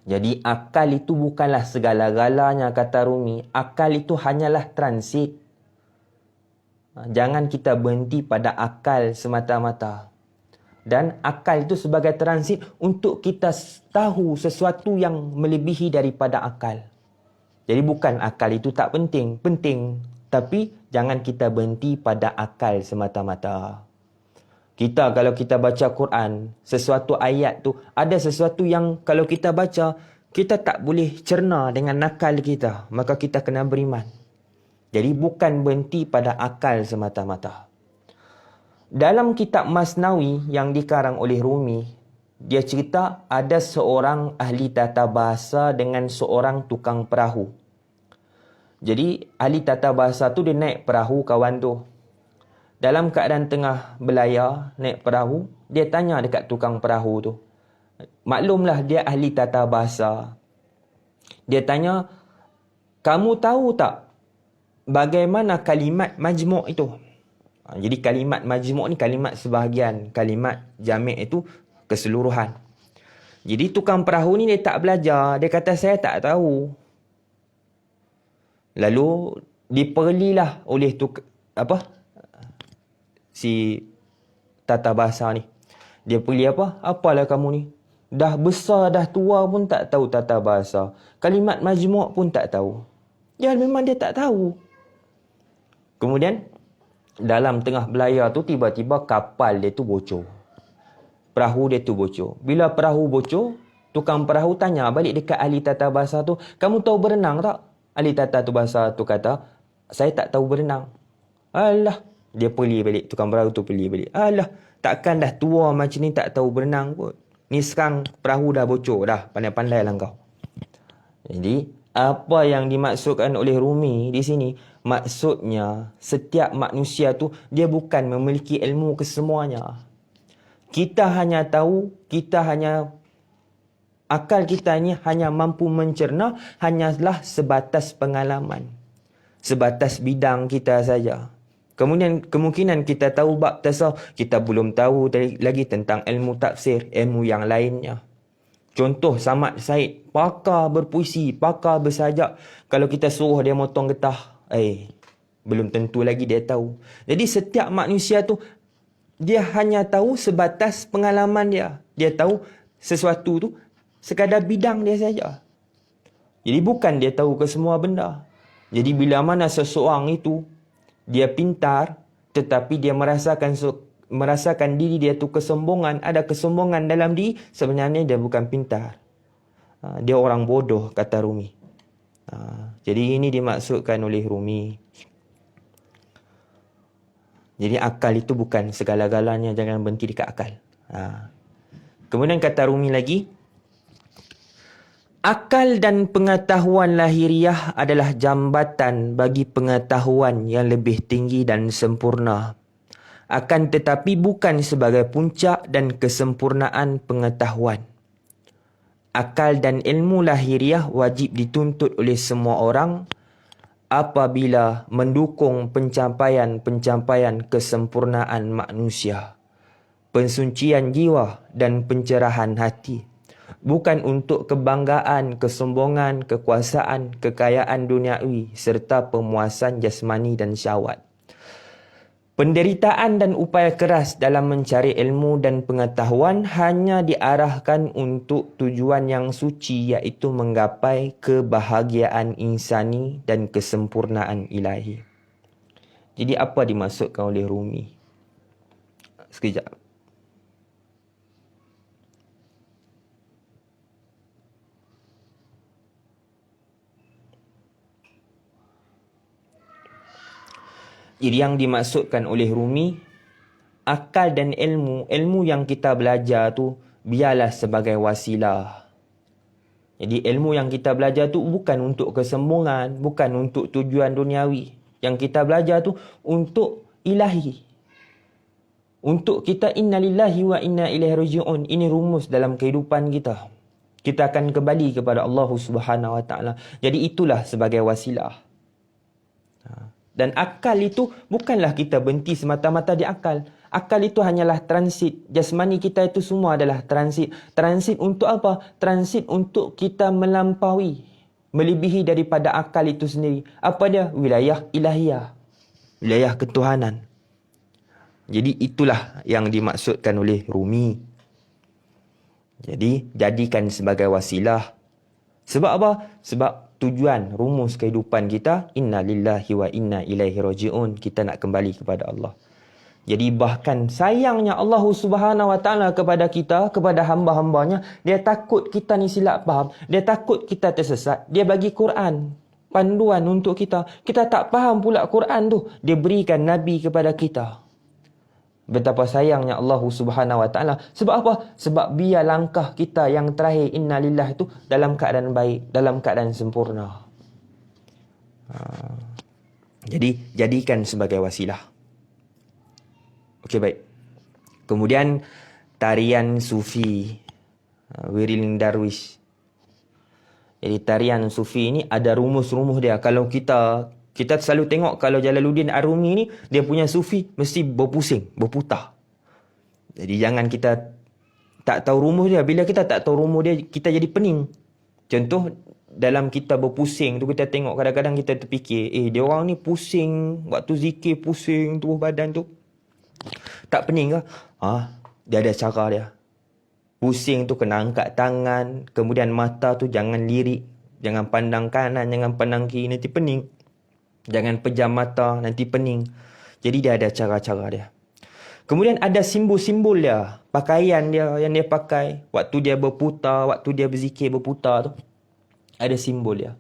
Jadi akal itu bukanlah segala-galanya, kata Rumi. Akal itu hanyalah transit. Jangan kita berhenti pada akal semata-mata. Dan akal itu sebagai transit untuk kita tahu sesuatu yang melebihi daripada akal. Jadi bukan akal itu tak penting. Penting. Tapi jangan kita berhenti pada akal semata-mata. Kalau kita baca Quran, sesuatu ayat tu, ada sesuatu yang kalau kita baca, kita tak boleh cerna dengan akal kita. Maka kita kena beriman. Jadi bukan berhenti pada akal semata-mata. Dalam kitab Masnawi yang dikarang oleh Rumi, dia cerita ada seorang ahli tata bahasa dengan seorang tukang perahu. Jadi ahli tata bahasa tu dia naik perahu kawan tu. Dalam keadaan tengah berlayar naik perahu, dia tanya dekat tukang perahu tu. Maklumlah dia ahli tata bahasa. Dia tanya, kamu tahu tak bagaimana kalimat majmuk itu? Jadi kalimat majmuk ni kalimat sebahagian, kalimat jamik itu keseluruhan. Jadi tukang perahu ni dia tak belajar, dia kata saya tak tahu. Lalu diperlilah oleh si tata bahasa ni. Dia perli apa? Apalah kamu ni? Dah besar, dah tua pun tak tahu tata bahasa. Kalimat majmuk pun tak tahu. Ya memang dia tak tahu. Kemudian dalam tengah belayar tu tiba-tiba kapal dia tu bocor. Perahu dia tu bocor. Bila perahu bocor, tukang perahu tanya balik dekat ahli tata bahasa tu, kamu tahu berenang tak? Ahli tata bahasa tu kata, saya tak tahu berenang. Alah, dia perli balik, tukang perahu tu perli balik. Alah, takkan dah tua macam ni tak tahu berenang kot. Ni sekarang perahu dah bocor dah, pandai-pandai lah kau. Jadi, apa yang dimaksudkan oleh Rumi di sini, maksudnya setiap manusia tu dia bukan memiliki ilmu kesemuanya. Kita hanya tahu, akal kita ni hanya mampu mencerna hanyalah sebatas pengalaman. Sebatas bidang kita saja. Kemudian kemungkinan kita tahu bab tasawuf, kita belum tahu lagi tentang ilmu tafsir, ilmu yang lainnya. Contoh Samad Said, pakar berpuisi, pakar bersajak. Kalau kita suruh dia motong getah, belum tentu lagi dia tahu. Jadi setiap manusia tu, dia hanya tahu sebatas pengalaman dia. Dia tahu sesuatu tu sekadar bidang dia saja. Jadi bukan dia tahu ke semua benda. Jadi bila mana seseorang itu, dia pintar, tetapi dia merasakan diri dia tu kesombongan, ada kesombongan dalam diri, sebenarnya dia bukan pintar. Dia orang bodoh, kata Rumi. Jadi ini dimaksudkan oleh Rumi. Jadi akal itu bukan segala-galanya, jangan berhenti dekat akal. Kemudian kata Rumi lagi, akal dan pengetahuan lahiriah adalah jambatan bagi pengetahuan yang lebih tinggi dan sempurna. Akan tetapi bukan sebagai puncak dan kesempurnaan pengetahuan. Akal dan ilmu lahiriah wajib dituntut oleh semua orang apabila mendukung pencapaian kesempurnaan manusia, pensucian jiwa dan pencerahan hati. Bukan untuk kebanggaan, kesombongan, kekuasaan, kekayaan duniawi serta pemuasan jasmani dan syahwat. Penderitaan dan upaya keras dalam mencari ilmu dan pengetahuan hanya diarahkan untuk tujuan yang suci, iaitu menggapai kebahagiaan insani dan kesempurnaan ilahi. Jadi apa dimaksudkan oleh Rumi? Sekejap. Jadi yang dimaksudkan oleh Rumi, akal dan ilmu yang kita belajar tu biarlah sebagai wasilah. Jadi ilmu yang kita belajar tu bukan untuk kesombongan, bukan untuk tujuan duniawi. Yang kita belajar tu untuk ilahi. Untuk kita innalillahi wa inna ilaihi raji'un. Ini rumus dalam kehidupan kita. Kita akan kembali kepada Allah Subhanahu Wa Taala. Jadi itulah sebagai wasilah. Dan akal itu bukanlah kita berhenti semata-mata di akal. Akal itu hanyalah transit. Jasmani kita itu semua adalah transit. Transit untuk apa? Transit untuk kita melampaui, melebihi daripada akal itu sendiri. Apa dia? Wilayah ilahiyah. Wilayah ketuhanan. Jadi itulah yang dimaksudkan oleh Rumi. Jadi jadikan sebagai wasilah. Sebab apa? Sebab tujuan, rumus kehidupan kita, inna lillahi wa inna ilaihi raji'un. Kita nak kembali kepada Allah. Jadi bahkan sayangnya Allah Subhanahu Wa Taala kepada kita, kepada hamba-hambanya, dia takut kita ni silap faham. Dia takut kita tersesat. Dia bagi Quran, panduan untuk kita. Kita tak faham pula Quran tu. Dia berikan Nabi kepada kita. Betapa sayangnya Allah Subhanahu Wa Taala. Sebab apa? Sebab biar langkah kita yang terakhir inna lillah itu dalam keadaan baik, dalam keadaan sempurna. Jadi jadikan sebagai wasilah. Okey, baik. Kemudian tarian sufi, Wiring Darwish. Jadi tarian sufi ini ada rumus-rumus dia. Kalau kita selalu tengok kalau Jalaluddin Ar-Rumi ni, dia punya sufi mesti berpusing, berputar. Jadi jangan kita tak tahu rumus dia. Bila kita tak tahu rumus dia, kita jadi pening. Contoh, dalam kita berpusing tu, kita tengok kadang-kadang kita terfikir, dia orang ni pusing, waktu zikir pusing tubuh badan tu. Tak pening ke? Dia ada cara dia. Pusing tu kena angkat tangan, kemudian mata tu jangan lirik, jangan pandang kanan, jangan pandang kiri, nanti pening. Jangan pejam mata, nanti pening. Jadi dia ada cara-cara dia. Kemudian ada simbol-simbol dia. Pakaian dia yang dia pakai. Waktu dia berputar, waktu dia berzikir berputar tu. Ada simbol dia.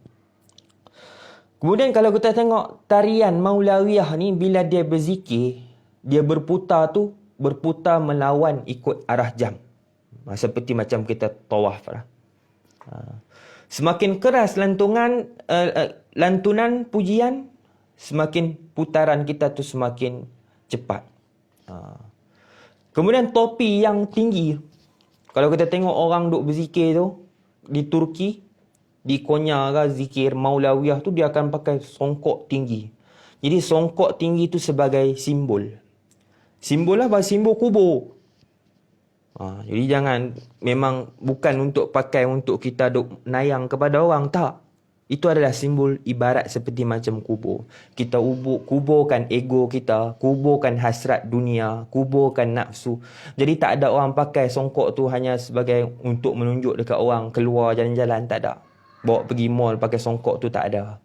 Kemudian kalau kita tengok tarian Maulawiyah ni, bila dia berzikir, dia berputar tu, berputar melawan ikut arah jam. Seperti macam kita tawaf lah. Semakin keras lantunan pujian, semakin putaran kita tu semakin cepat. Kemudian topi yang tinggi. Kalau kita tengok orang duk berzikir tu di Turki, di Konya ke zikir Maulawiyah tu, dia akan pakai songkok tinggi. Jadi songkok tinggi tu sebagai simbol. Simbol apa? Simbol kubur. Jadi jangan, memang bukan untuk pakai untuk kita duk nayang kepada orang, tak. Itu adalah simbol ibarat seperti macam kubur. Kita kuburkan ego kita, kuburkan hasrat dunia, kuburkan nafsu. Jadi tak ada orang pakai songkok tu hanya sebagai untuk menunjuk dekat orang, keluar jalan-jalan, tak ada. Bawa pergi mall pakai songkok tu, tak ada.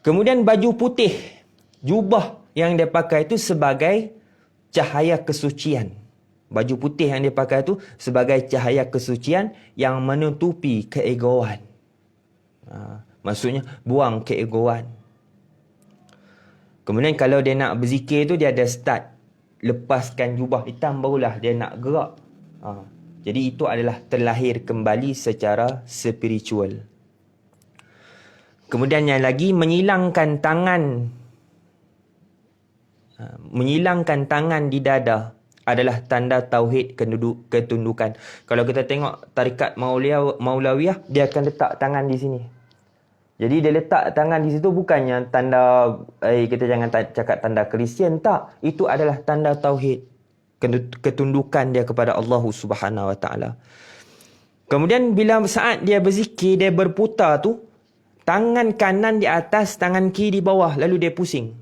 Kemudian baju putih, jubah yang dia pakai tu sebagai cahaya kesucian. Baju putih yang dia pakai tu sebagai cahaya kesucian yang menutupi keegoan. Maksudnya buang keegoan. Kemudian kalau dia nak berzikir tu, dia ada start. Lepaskan jubah hitam, barulah dia nak gerak. Jadi itu adalah terlahir kembali secara spiritual. Kemudian yang lagi, menyilangkan tangan Menyilangkan tangan di dada adalah tanda tauhid ketundukan. Kalau kita tengok tarikat Maulawiyah, dia akan letak tangan di sini. Jadi dia letak tangan di situ bukannya tanda, kita jangan cakap tanda Kristian, tak. Itu adalah tanda tauhid ketundukan dia kepada Allah Subhanahu Wa Taala. Kemudian bila saat dia berzikir, dia berputar tu, tangan kanan di atas, tangan kiri di bawah, lalu dia pusing.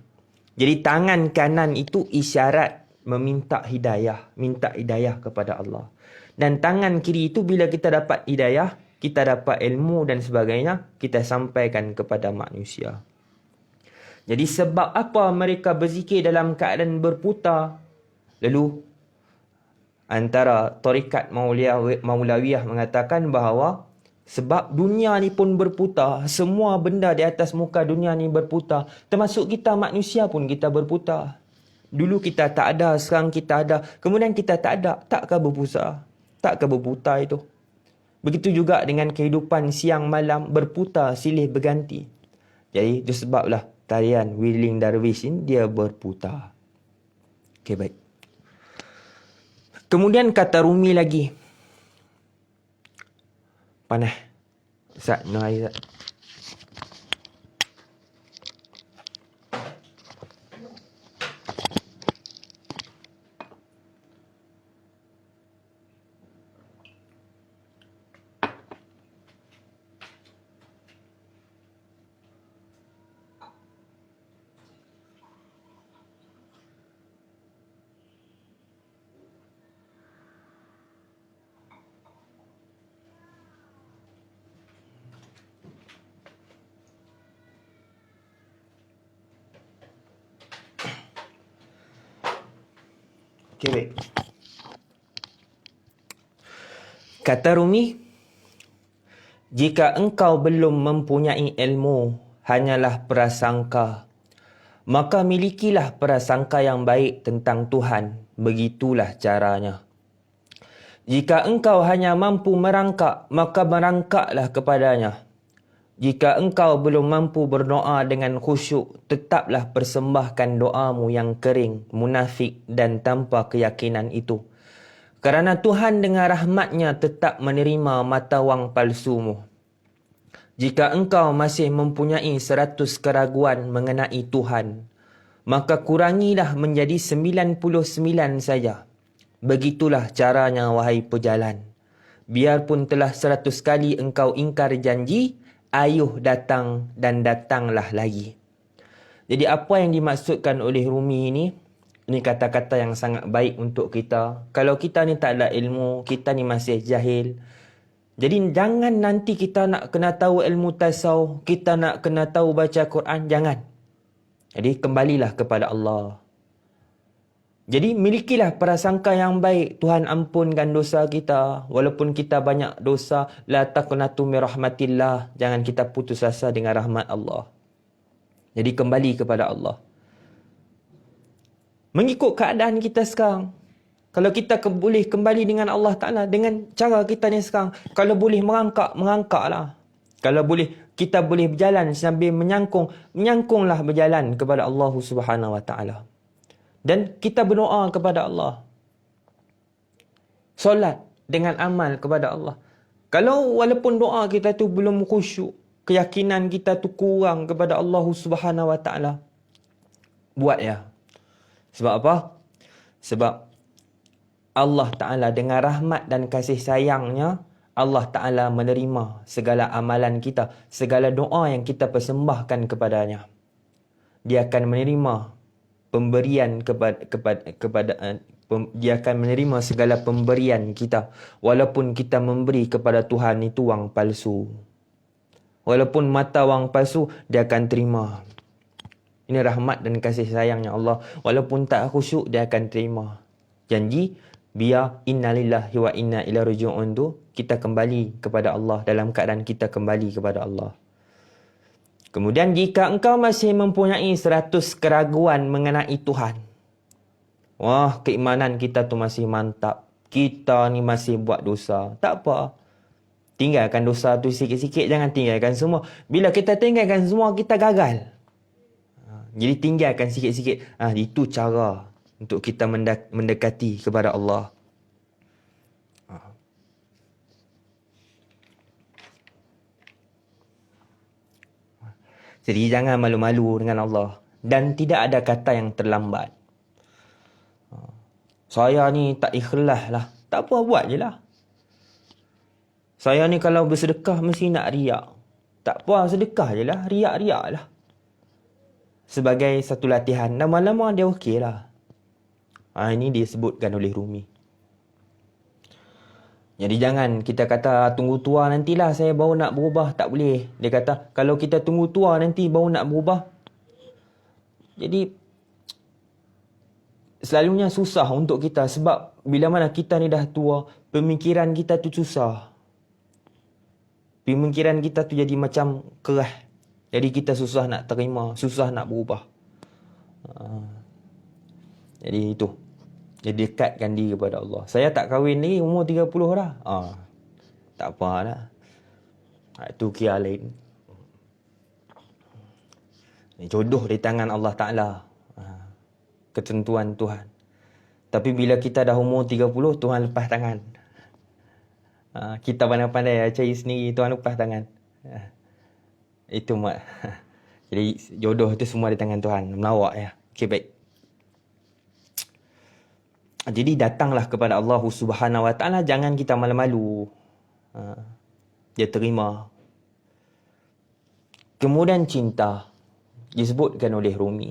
Jadi tangan kanan itu isyarat meminta hidayah, minta hidayah kepada Allah. Dan tangan kiri itu bila kita dapat hidayah, kita dapat ilmu dan sebagainya, kita sampaikan kepada manusia. Jadi sebab apa mereka berzikir dalam keadaan berputar? Lalu antara tarikat Maulawiyah mengatakan bahawa sebab dunia ni pun berputar, semua benda di atas muka dunia ni berputar, termasuk kita manusia pun kita berputar. Dulu kita tak ada, sekarang kita ada, kemudian kita tak ada, takkah berputar? Takkah berputar itu? Begitu juga dengan kehidupan siang malam berputar, silih berganti. Jadi itu sebablah tarian Whirling Dervish ini dia berputar. Okey, baik. Kemudian kata Rumi lagi. Panas. Ustaz, no air. Okey, baik. Kata Rumi, jika engkau belum mempunyai ilmu, hanyalah prasangka, maka milikilah prasangka yang baik tentang Tuhan. Begitulah caranya. Jika engkau hanya mampu merangkak, maka merangkaklah kepadanya. Jika engkau belum mampu berdoa dengan khusyuk, tetaplah persembahkan doamu yang kering, munafik dan tanpa keyakinan itu. Kerana Tuhan dengan rahmatnya tetap menerima mata wang palsumu. Jika engkau masih mempunyai 100 keraguan mengenai Tuhan, maka kurangilah menjadi 99 saja. Begitulah caranya, wahai pejalan. Biarpun telah 100 kali engkau ingkar janji, ayuh datang dan datanglah lagi. Jadi apa yang dimaksudkan oleh Rumi ini kata-kata yang sangat baik untuk kita. Kalau kita ni tak ada ilmu, kita ni masih jahil. Jadi jangan nanti kita nak kena tahu ilmu tasawuf, kita nak kena tahu baca Quran, jangan. Jadi kembalilah kepada Allah. Jadi milikilah prasangka yang baik. Tuhan ampunkan dosa kita. Walaupun kita banyak dosa, la taqnatu min rahmatillah. Jangan kita putus asa dengan rahmat Allah. Jadi kembali kepada Allah. Mengikut keadaan kita sekarang. Kalau kita boleh kembali dengan Allah Ta'ala dengan cara kita ni sekarang. Kalau boleh merangkaklah. Kalau boleh, kita boleh berjalan sambil menyangkunglah berjalan kepada Allah Subhanahu Wa Ta'ala. Dan kita berdoa kepada Allah. Solat dengan amal kepada Allah. Kalau walaupun doa kita tu belum khusyuk, keyakinan kita tu kurang kepada Allah Subhanahu Wa Ta'ala, buat ya. Sebab apa? Sebab Allah Ta'ala dengan rahmat dan kasih sayangnya, Allah Ta'ala menerima segala amalan kita, segala doa yang kita persembahkan kepadanya. Dia akan menerima pemberian dia akan menerima segala pemberian kita, walaupun kita memberi kepada Tuhan itu wang palsu. Walaupun mata wang palsu, dia akan terima. Ini rahmat dan kasih sayangnya Allah. Walaupun tak khusyuk, dia akan terima. Janji, biar inna lillahi wa inna ilaihi raji'un tu, kita kembali kepada Allah dalam keadaan kita kembali kepada Allah. Kemudian jika engkau masih mempunyai 100 keraguan mengenai Tuhan. Wah, keimanan kita tu masih mantap. Kita ni masih buat dosa. Tak apa. Tinggalkan dosa tu sikit-sikit. Jangan tinggalkan semua. Bila kita tinggalkan semua, kita gagal. Jadi tinggalkan sikit-sikit. Itu cara untuk kita mendekati kepada Allah. Jadi jangan malu-malu dengan Allah. Dan tidak ada kata yang terlambat. Saya ni tak ikhlas lah. Tak apa, buat je lah. Saya ni kalau bersedekah mesti nak riak. Tak apa, sedekah je lah. Riak-riak lah. Sebagai satu latihan. Lama-lama dia okey lah. Ini disebutkan oleh Rumi. Jadi jangan kita kata tunggu tua nantilah saya baru nak berubah. Tak boleh. Dia kata kalau kita tunggu tua nanti baru nak berubah. Jadi selalunya susah untuk kita. Sebab bila mana kita ni dah tua, pemikiran kita tu susah. Pemikiran kita tu jadi macam keras. Jadi kita susah nak terima, susah nak berubah. Jadi itu. Jadi dekatkan diri kepada Allah. Saya tak kahwin ni umur 30 dah. Tak apa lah. Itu kia lain. Jodoh di tangan Allah Ta'ala. Ketentuan Tuhan. Tapi bila kita dah umur 30, Tuhan lepas tangan. Kita pandai-pandai cari sendiri, Tuhan lepas tangan. Itu mak. Jadi jodoh itu semua di tangan Tuhan. Melawak ya. Okey, baik. Jadi datanglah kepada Allah Subhanahu Wa Taala, jangan kita malu-malu. Dia terima. Kemudian cinta disebutkan oleh Rumi.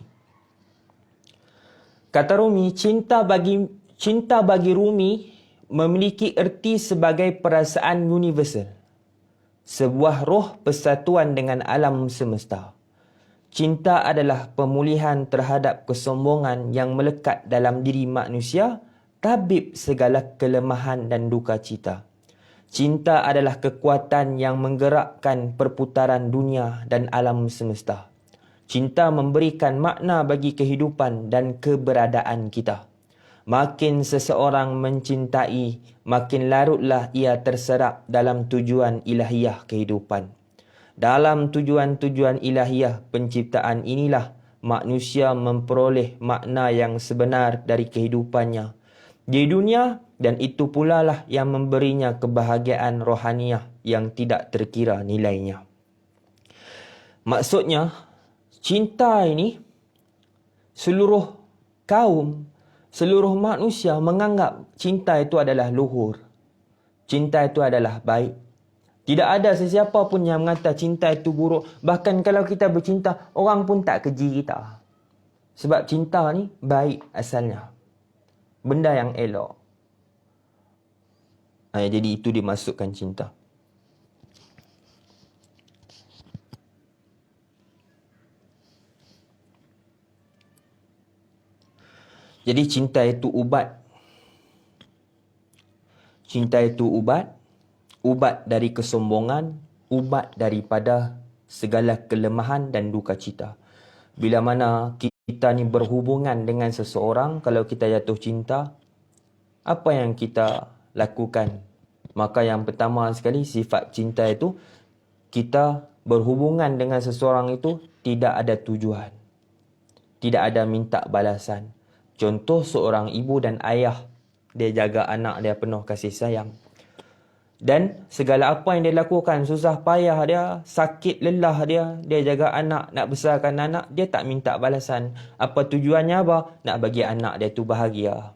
Kata Rumi, cinta bagi Rumi memiliki erti sebagai perasaan universal. Sebuah roh persatuan dengan alam semesta. Cinta adalah pemulihan terhadap kesombongan yang melekat dalam diri manusia, tabib segala kelemahan dan duka cita. Cinta adalah kekuatan yang menggerakkan perputaran dunia dan alam semesta. Cinta memberikan makna bagi kehidupan dan keberadaan kita. Makin seseorang mencintai, makin larutlah ia terserap dalam tujuan ilahiyah kehidupan. Dalam tujuan-tujuan ilahiyah penciptaan inilah manusia memperoleh makna yang sebenar dari kehidupannya di dunia, dan itu pula lah yang memberinya kebahagiaan rohaniah yang tidak terkira nilainya. Maksudnya, cinta ini seluruh kaum, seluruh manusia menganggap cinta itu adalah luhur. Cinta itu adalah baik. Tidak ada sesiapa pun yang mengata cinta itu buruk. Bahkan kalau kita bercinta, orang pun tak keji kita. Sebab cinta ni baik asalnya. Benda yang elok. Jadi itu dimasukkan cinta. Jadi cinta itu ubat. Cinta itu ubat. Ubat dari kesombongan, ubat daripada segala kelemahan dan duka cita. Bila mana kita ni berhubungan dengan seseorang, kalau kita jatuh cinta, apa yang kita lakukan? Maka yang pertama sekali, sifat cinta itu, kita berhubungan dengan seseorang itu tidak ada tujuan. Tidak ada minta balasan. Contoh seorang ibu dan ayah, dia jaga anak dia penuh kasih sayang. Dan segala apa yang dia lakukan, susah payah dia, sakit lelah dia jaga anak, nak besarkan anak, dia tak minta balasan. Apa tujuannya apa? Nak bagi anak dia tu bahagia.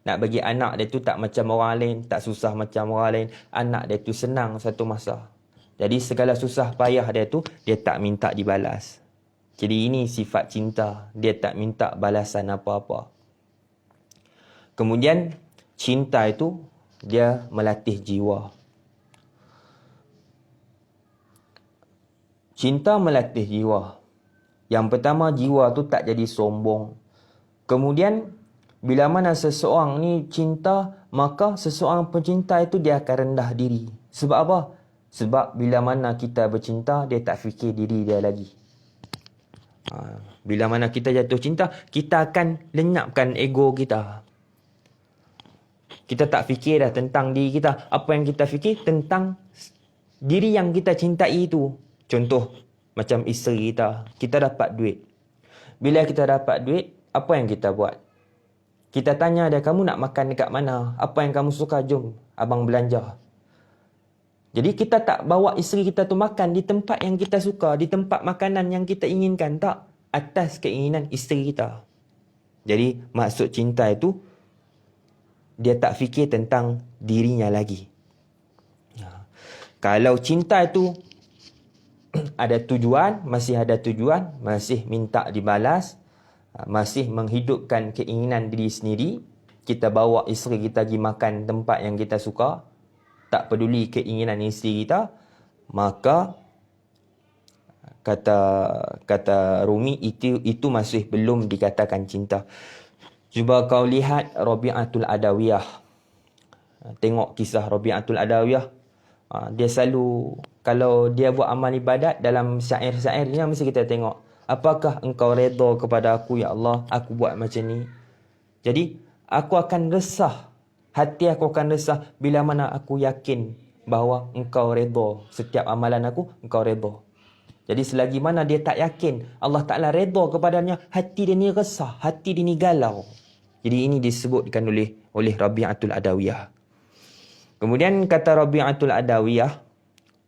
Nak bagi anak dia tu tak macam orang lain, tak susah macam orang lain. Anak dia tu senang satu masa. Jadi segala susah payah dia tu, dia tak minta dibalas. Jadi ini sifat cinta, dia tak minta balasan apa-apa. Kemudian cinta itu dia melatih jiwa. Cinta melatih jiwa. Yang pertama, jiwa tu tak jadi sombong. Kemudian, bila mana seseorang ni cinta, maka seseorang pencinta itu dia akan rendah diri. Sebab apa? Sebab bila mana kita bercinta, dia tak fikir diri dia lagi. Bila mana kita jatuh cinta, kita akan lenyapkan ego kita. Kita tak fikir dah tentang diri kita. Apa yang kita fikir tentang diri yang kita cintai itu. Contoh, macam isteri kita. Kita dapat duit. Bila kita dapat duit, apa yang kita buat? Kita tanya dia, kamu nak makan dekat mana? Apa yang kamu suka? Jom abang belanja. Jadi kita tak bawa isteri kita tu makan di tempat yang kita suka, di tempat makanan yang kita inginkan. Tak, atas keinginan isteri kita. Jadi maksud cinta itu, dia tak fikir tentang dirinya lagi. Kalau cinta itu ada tujuan, masih ada tujuan, masih minta dibalas, masih menghidupkan keinginan diri sendiri, kita bawa isteri kita pergi makan tempat yang kita suka, tak peduli keinginan isteri kita, maka kata Rumi, itu masih belum dikatakan cinta. Cuba kau lihat Rabi'atul Adawiyah. Tengok kisah Rabi'atul Adawiyah. Dia selalu, kalau dia buat amal ibadat, dalam syair-syairnya mesti kita tengok, apakah engkau redha kepada aku ya Allah, aku buat macam ni. Jadi aku akan resah, hati aku akan resah bila mana aku yakin bahawa engkau redha setiap amalan aku, engkau redha. Jadi selagi mana dia tak yakin Allah Ta'ala redha kepadanya, hati dia ni resah, hati dia ni galau. Jadi ini disebutkan oleh Rabi'atul Adawiyah. Kemudian kata Rabi'atul Adawiyah,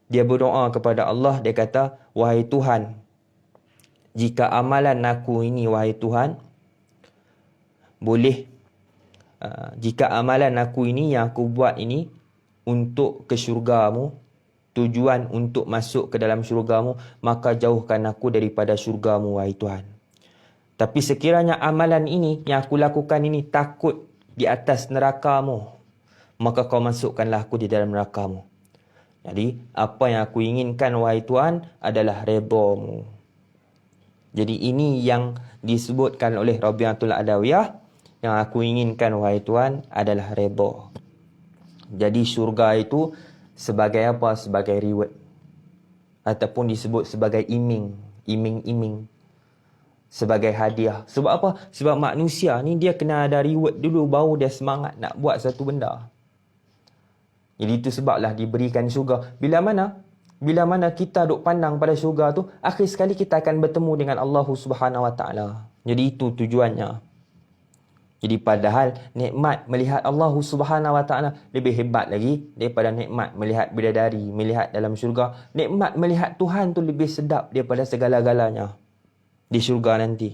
dia berdoa kepada Allah, dia kata, wahai Tuhan, jika amalan aku ini, wahai Tuhan, boleh, jika amalan aku ini yang aku buat ini untuk ke syurga-Mu, tujuan untuk masuk ke dalam syurga-Mu, maka jauhkan aku daripada syurga-Mu, wahai Tuhan. Tapi sekiranya amalan ini yang aku lakukan ini takut di atas neraka-Mu, maka kau masukkanlah aku di dalam neraka-Mu. Jadi apa yang aku inginkan, wahai Tuhan, adalah redha-Mu. Jadi ini yang disebutkan oleh Rabi'atul Adawiyah, yang aku inginkan, wahai Tuhan, adalah redha. Jadi syurga itu sebagai apa? Sebagai reward. Ataupun disebut sebagai iming-iming. Sebagai hadiah. Sebab apa? Sebab manusia ni dia kena ada reward dulu, baru dia semangat nak buat satu benda. Jadi itu sebablah diberikan syurga. Bila mana kita duk pandang pada syurga tu, akhir sekali kita akan bertemu dengan Allah Subhanahu Wa Taala. Jadi itu tujuannya. Jadi padahal nikmat melihat Allah Subhanahu Wa Taala lebih hebat lagi daripada nikmat melihat bidadari, melihat dalam syurga. Nikmat melihat Tuhan tu lebih sedap daripada segala-galanya di syurga nanti.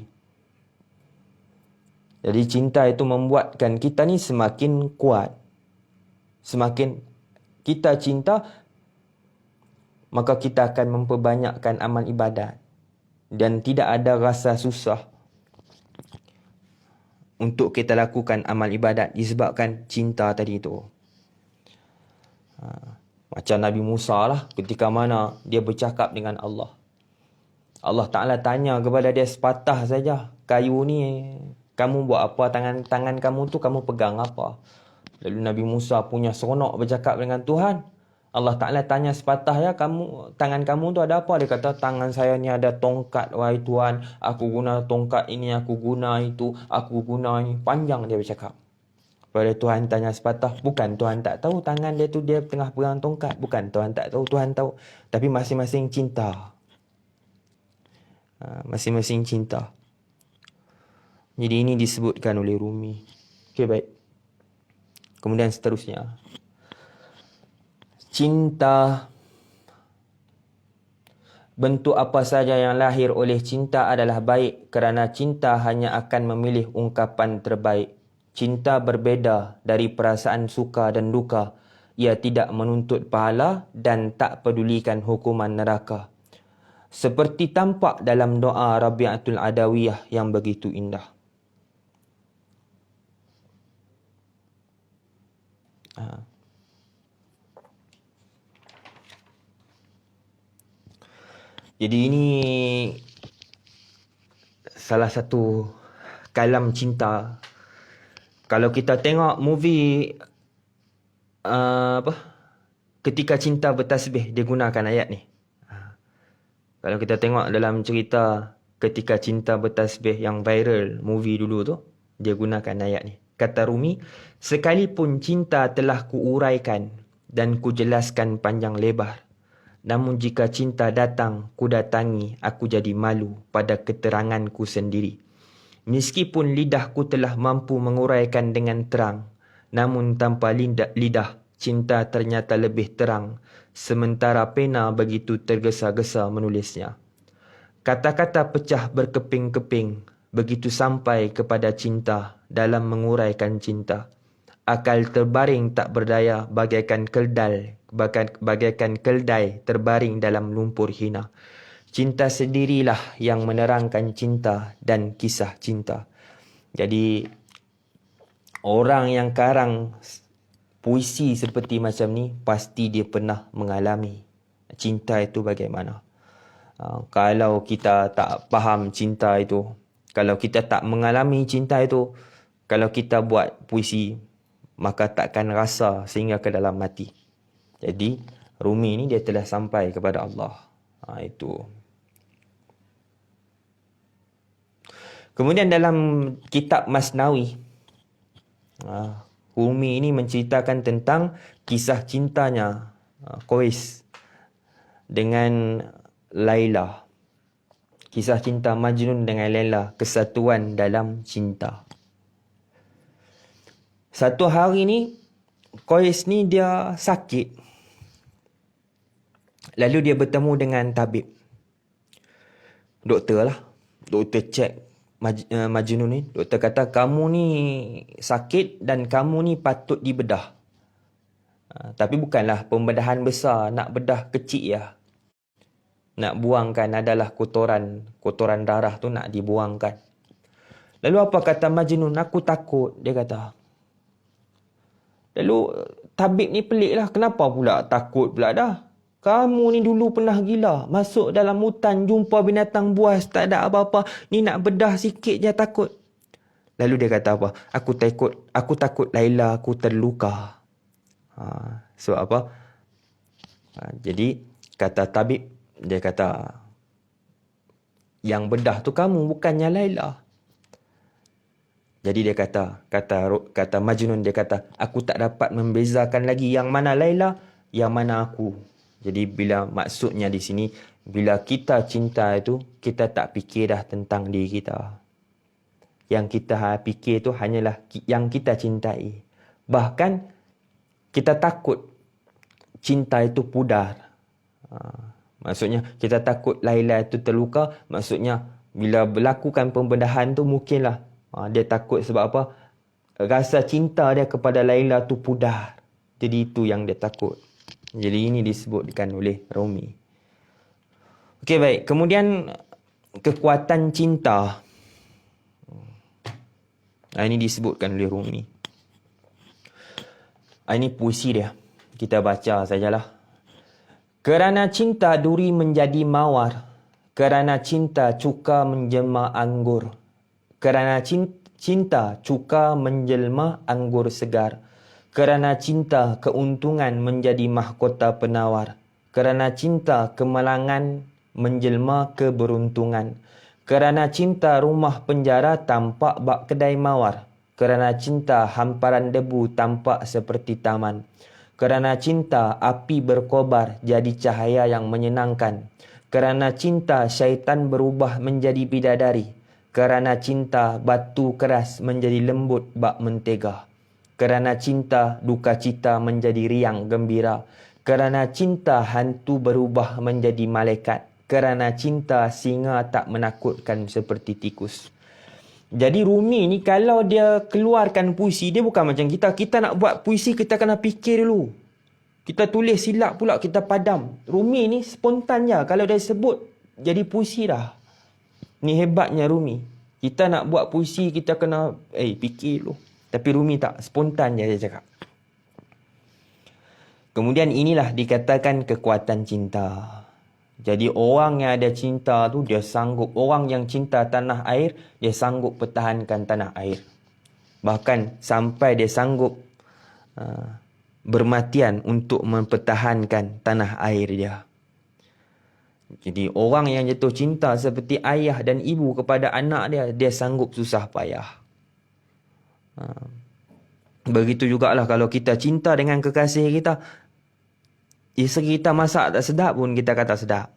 Jadi cinta itu membuatkan kita ni semakin kuat. Semakin kita cinta, maka kita akan memperbanyakkan amal ibadat. Dan tidak ada rasa susah untuk kita lakukan amal ibadat disebabkan cinta tadi tu. Macam Nabi Musa lah, ketika mana dia bercakap dengan Allah. Allah Ta'ala tanya kepada dia sepatah saja, kayu ni kamu buat apa, tangan kamu tu kamu pegang apa? Lalu Nabi Musa punya seronok bercakap dengan Tuhan. Allah Ta'ala tanya sepatah, ya, tangan kamu tu ada apa? Dia kata, tangan saya ni ada tongkat, wahai Tuhan. Aku guna tongkat ini, aku guna itu, aku guna ini. Panjang dia bercakap. Pada Tuhan tanya sepatah, bukan Tuhan tak tahu tangan dia tu dia tengah pegang tongkat. Bukan Tuhan tak tahu, Tuhan tahu. Tapi masing-masing cinta. Masing-masing cinta. Jadi ini disebutkan oleh Rumi. Okey, baik. Kemudian seterusnya. Cinta. Bentuk apa saja yang lahir oleh cinta adalah baik, kerana cinta hanya akan memilih ungkapan terbaik. Cinta berbeza dari perasaan suka dan duka. Ia tidak menuntut pahala dan tak pedulikan hukuman neraka. Seperti tampak dalam doa Rabi'atul Adawiyah yang begitu indah. Jadi ini salah satu kalam cinta. Kalau kita tengok movie Ketika Cinta Bertasbih, dia gunakan ayat ni. Kalau kita tengok dalam cerita Ketika Cinta Bertasbih yang viral movie dulu tu, dia gunakan ayat ni. Kata Rumi, sekalipun cinta telah kuuraikan dan kujelaskan panjang lebar, Namun jika cinta datang, ku datangi, aku jadi malu pada keteranganku sendiri. Meskipun lidahku telah mampu menguraikan dengan terang, namun tanpa lidah, cinta ternyata lebih terang, sementara pena begitu tergesa-gesa menulisnya. Kata-kata pecah berkeping-keping, begitu sampai kepada cinta dalam menguraikan cinta. Akal terbaring tak berdaya bagaikan keldai terbaring dalam lumpur hina. Cinta sendirilah yang menerangkan cinta dan kisah cinta. Jadi orang yang karang puisi seperti macam ni pasti dia pernah mengalami cinta itu bagaimana. Kalau kita tak faham cinta itu, kalau kita tak mengalami cinta itu, kalau kita buat puisi, maka takkan rasa sehingga ke dalam hati. Jadi Rumi ni dia telah sampai kepada Allah. Itu. Kemudian dalam kitab Masnawi, Rumi ini menceritakan tentang kisah cintanya Qais dengan Laila. Kisah cinta Majnun dengan Laila, kesatuan dalam cinta. Satu hari ni Qais ni dia sakit. Lalu dia bertemu dengan tabib. Doktor lah. Doktor cek Majnun ni. Doktor kata kamu ni sakit dan kamu ni patut dibedah. Tapi bukanlah pembedahan besar. Nak bedah kecil ya. Nak buangkan adalah kotoran darah tu nak dibuangkan. Lalu apa kata Majnun? Aku takut, dia kata. Lalu tabib ni pelik lah. Kenapa pula takut pula dah? Kamu ni dulu pernah gila. Masuk dalam hutan, jumpa binatang buas, tak ada apa-apa. Ni nak bedah sikit je takut. Lalu dia kata apa? Aku takut Laila aku terluka. So apa? Jadi kata tabib, dia kata, yang bedah tu kamu, bukannya Laila. Jadi dia kata Majnun, dia kata, aku tak dapat membezakan lagi yang mana Laila, yang mana aku. Jadi bila maksudnya di sini, bila kita cinta itu, kita tak fikir dah tentang diri kita. Yang kita fikir itu hanyalah yang kita cintai. Bahkan kita takut cinta itu pudar. Maksudnya kita takut Laila itu terluka. Maksudnya bila berlakukan pembedahan tu mungkinlah dia takut sebab apa? Rasa cinta dia kepada Laila tu pudar. Jadi itu yang dia takut. Jadi ini disebutkan oleh Rumi. Okey, baik. Kemudian kekuatan cinta. Ini disebutkan oleh Rumi. Ini puisi dia. Kita baca sajalah. Kerana cinta duri menjadi mawar. Kerana cinta cuka menjelma anggur. Kerana cinta cuka menjelma anggur segar. Kerana cinta keuntungan menjadi mahkota penawar. Kerana cinta kemalangan menjelma keberuntungan. Kerana cinta rumah penjara tampak bak kedai mawar. Kerana cinta hamparan debu tampak seperti taman. Kerana cinta api berkobar jadi cahaya yang menyenangkan. Kerana cinta syaitan berubah menjadi bidadari. Kerana cinta batu keras menjadi lembut bak mentega. Kerana cinta duka cita menjadi riang gembira. Kerana cinta hantu berubah menjadi malaikat. Kerana cinta singa tak menakutkan seperti tikus. Jadi Rumi ni kalau dia keluarkan puisi, dia bukan macam kita. Kita nak buat puisi, kita kena fikir dulu. Kita tulis silap pula, kita padam. Rumi ni spontan je. Kalau dia sebut, jadi puisi dah. Ni hebatnya Rumi. Kita nak buat puisi, kita kena fikir dulu. Tapi Rumi tak, spontan je dia cakap. Kemudian inilah dikatakan kekuatan cinta. Jadi orang yang ada cinta tu dia sanggup. Orang yang cinta tanah air, dia sanggup pertahankan tanah air. Bahkan sampai dia sanggup bermatian untuk mempertahankan tanah air dia. Jadi orang yang jatuh cinta seperti ayah dan ibu kepada anak dia, dia sanggup susah payah. Begitu jugalah kalau kita cinta dengan kekasih kita, Isteri kita masak tak sedap pun kita kata sedap.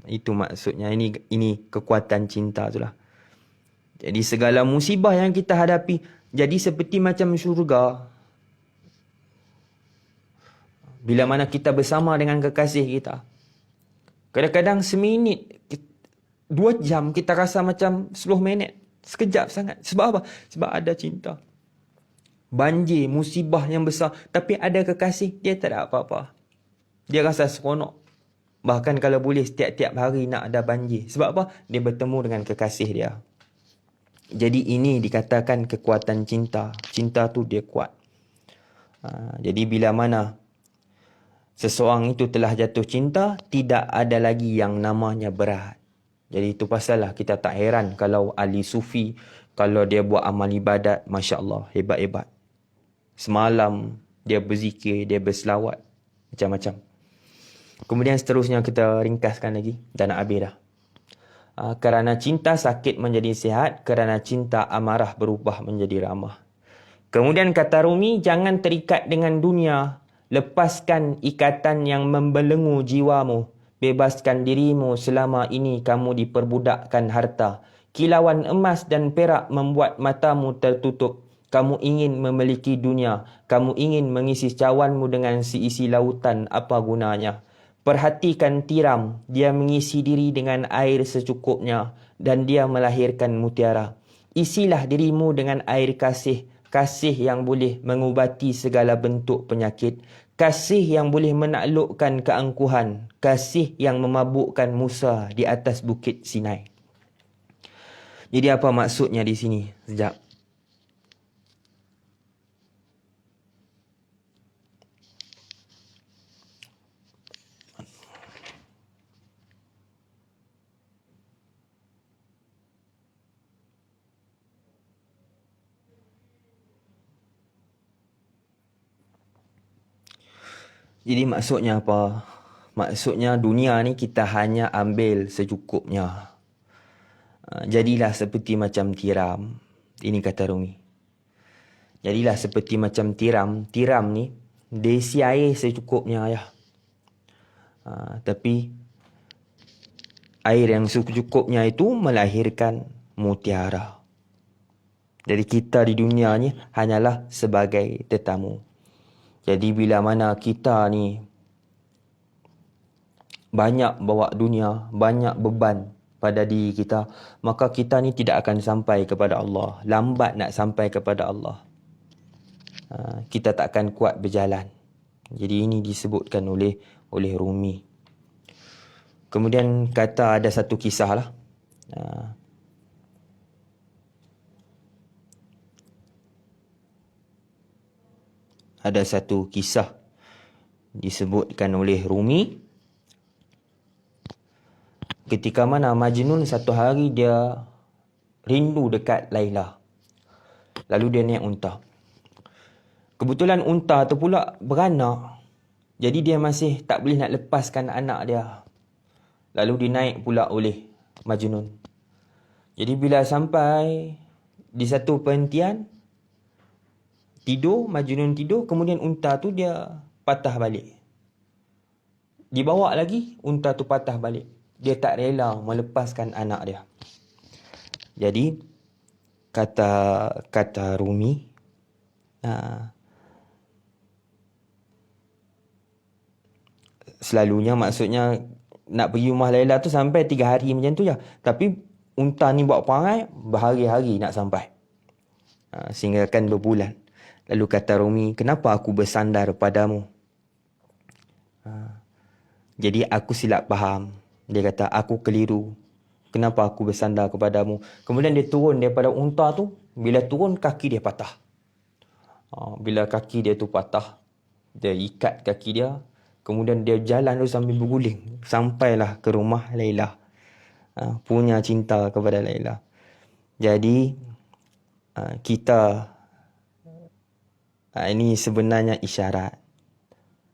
Itu maksudnya. Ini kekuatan cinta tu lah. Jadi segala musibah yang kita hadapi jadi seperti macam syurga. Bila mana kita bersama dengan kekasih kita. Kadang-kadang seminit, 2 jam kita rasa macam 10 minit. Sekejap sangat. Sebab apa? Sebab ada cinta. Banjir, musibah yang besar. Tapi ada kekasih, dia tak ada apa-apa. Dia rasa seronok. Bahkan kalau boleh setiap-tiap hari nak ada banjir. Sebab apa? Dia bertemu dengan kekasih dia. Jadi ini dikatakan kekuatan cinta. Cinta tu dia kuat. Jadi bila mana seseorang itu telah jatuh cinta, tidak ada lagi yang namanya berat. Jadi itu pasal lah kita tak heran kalau ahli sufi, kalau dia buat amal ibadat, Masya Allah, hebat-hebat. Semalam dia berzikir, dia berselawat, macam-macam. Kemudian seterusnya kita ringkaskan lagi, dah nak habis dah. Kerana cinta sakit menjadi sihat, kerana cinta amarah berubah menjadi ramah. Kemudian kata Rumi, jangan terikat dengan dunia. Lepaskan ikatan yang membelenggu jiwamu. Bebaskan dirimu selama ini kamu diperbudakkan harta. Kilauan emas dan perak membuat matamu tertutup. Kamu ingin memiliki dunia. Kamu ingin mengisi cawanmu dengan seisi lautan. Apa gunanya? Perhatikan tiram. Dia mengisi diri dengan air secukupnya. Dan dia melahirkan mutiara. Isilah dirimu dengan air kasih. Kasih yang boleh mengubati segala bentuk penyakit. Kasih yang boleh menaklukkan keangkuhan. Kasih yang memabukkan Musa di atas bukit Sinai. Jadi apa maksudnya di sini? Sekejap. Jadi maksudnya apa? Maksudnya dunia ni kita hanya ambil secukupnya. Jadilah seperti macam tiram. Ini kata Rumi. Jadilah seperti macam tiram. Tiram ni dia isi air secukupnya ya. Tapi air yang secukupnya itu melahirkan mutiara. Jadi kita di dunia ni hanyalah sebagai tetamu. Jadi bila mana kita ni banyak bawa dunia, banyak beban pada diri kita, maka kita ni tidak akan sampai kepada Allah. Lambat nak sampai kepada Allah. Kita tak akan kuat berjalan. Jadi ini disebutkan oleh Rumi. Kemudian kata ada satu kisah lah. Ada satu kisah disebutkan oleh Rumi. Ketika mana Majnun satu hari dia rindu dekat Laila. Lalu dia naik unta. Kebetulan unta tu pula beranak. Jadi dia masih tak boleh nak lepaskan anak dia. Lalu dinaik pula oleh Majnun. Jadi bila sampai di satu perhentian, Majnun tidur, kemudian unta tu dia patah balik. Dibawa lagi, unta tu patah balik. Dia tak rela melepaskan anak dia. Jadi kata Rumi, selalunya maksudnya nak pergi rumah Laila tu sampai 3 hari macam tu je. Tapi unta ni buat perangai berhari-hari nak sampai. Sehingga kan berbulan. Lalu kata Rumi, kenapa aku bersandar padamu? Jadi aku silap faham. Dia kata, aku keliru. Kenapa aku bersandar kepadamu? Kemudian dia turun daripada unta tu. Bila turun, kaki dia patah. Bila kaki dia tu patah, dia ikat kaki dia. Kemudian dia jalan tu sambil berguling. Sampailah ke rumah Laila. Punya cinta kepada Laila. Jadi, kita... ini sebenarnya isyarat.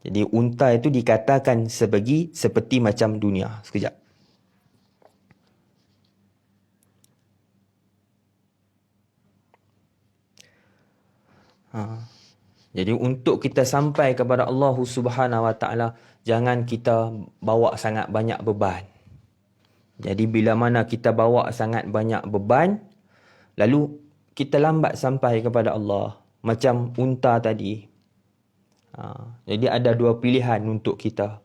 Jadi unta itu dikatakan seperti macam dunia. Sekejap. Jadi untuk kita sampai kepada Allah Subhanahu Wa Taala, jangan kita bawa sangat banyak beban. Jadi bila mana kita bawa sangat banyak beban, lalu kita lambat sampai kepada Allah. Macam unta tadi. Jadi ada dua pilihan untuk kita.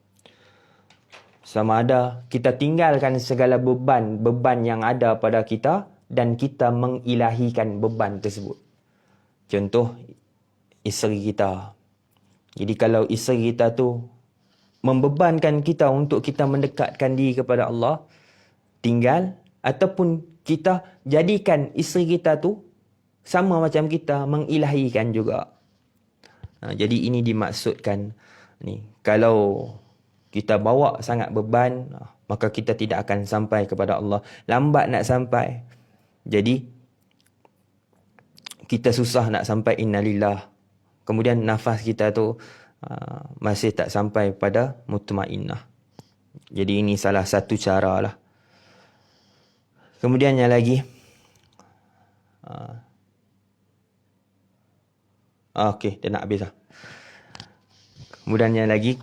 Sama ada kita tinggalkan segala beban yang ada pada kita dan kita mengilahikan beban tersebut. Contoh, isteri kita. Jadi kalau isteri kita tu membebankan kita untuk kita mendekatkan diri kepada Allah, tinggal. Ataupun kita jadikan isteri kita tu sama macam kita mengilahikan juga. Jadi ini dimaksudkan ni. Kalau kita bawa sangat beban, maka kita tidak akan sampai kepada Allah. Lambat nak sampai. Jadi kita susah nak sampai innalillah. Kemudian nafas kita tu masih tak sampai pada mutmainnah. Jadi ini salah satu cara lah. Kemudian yang lagi. Okey, dah nak habis lah. Kemudian yang lagi.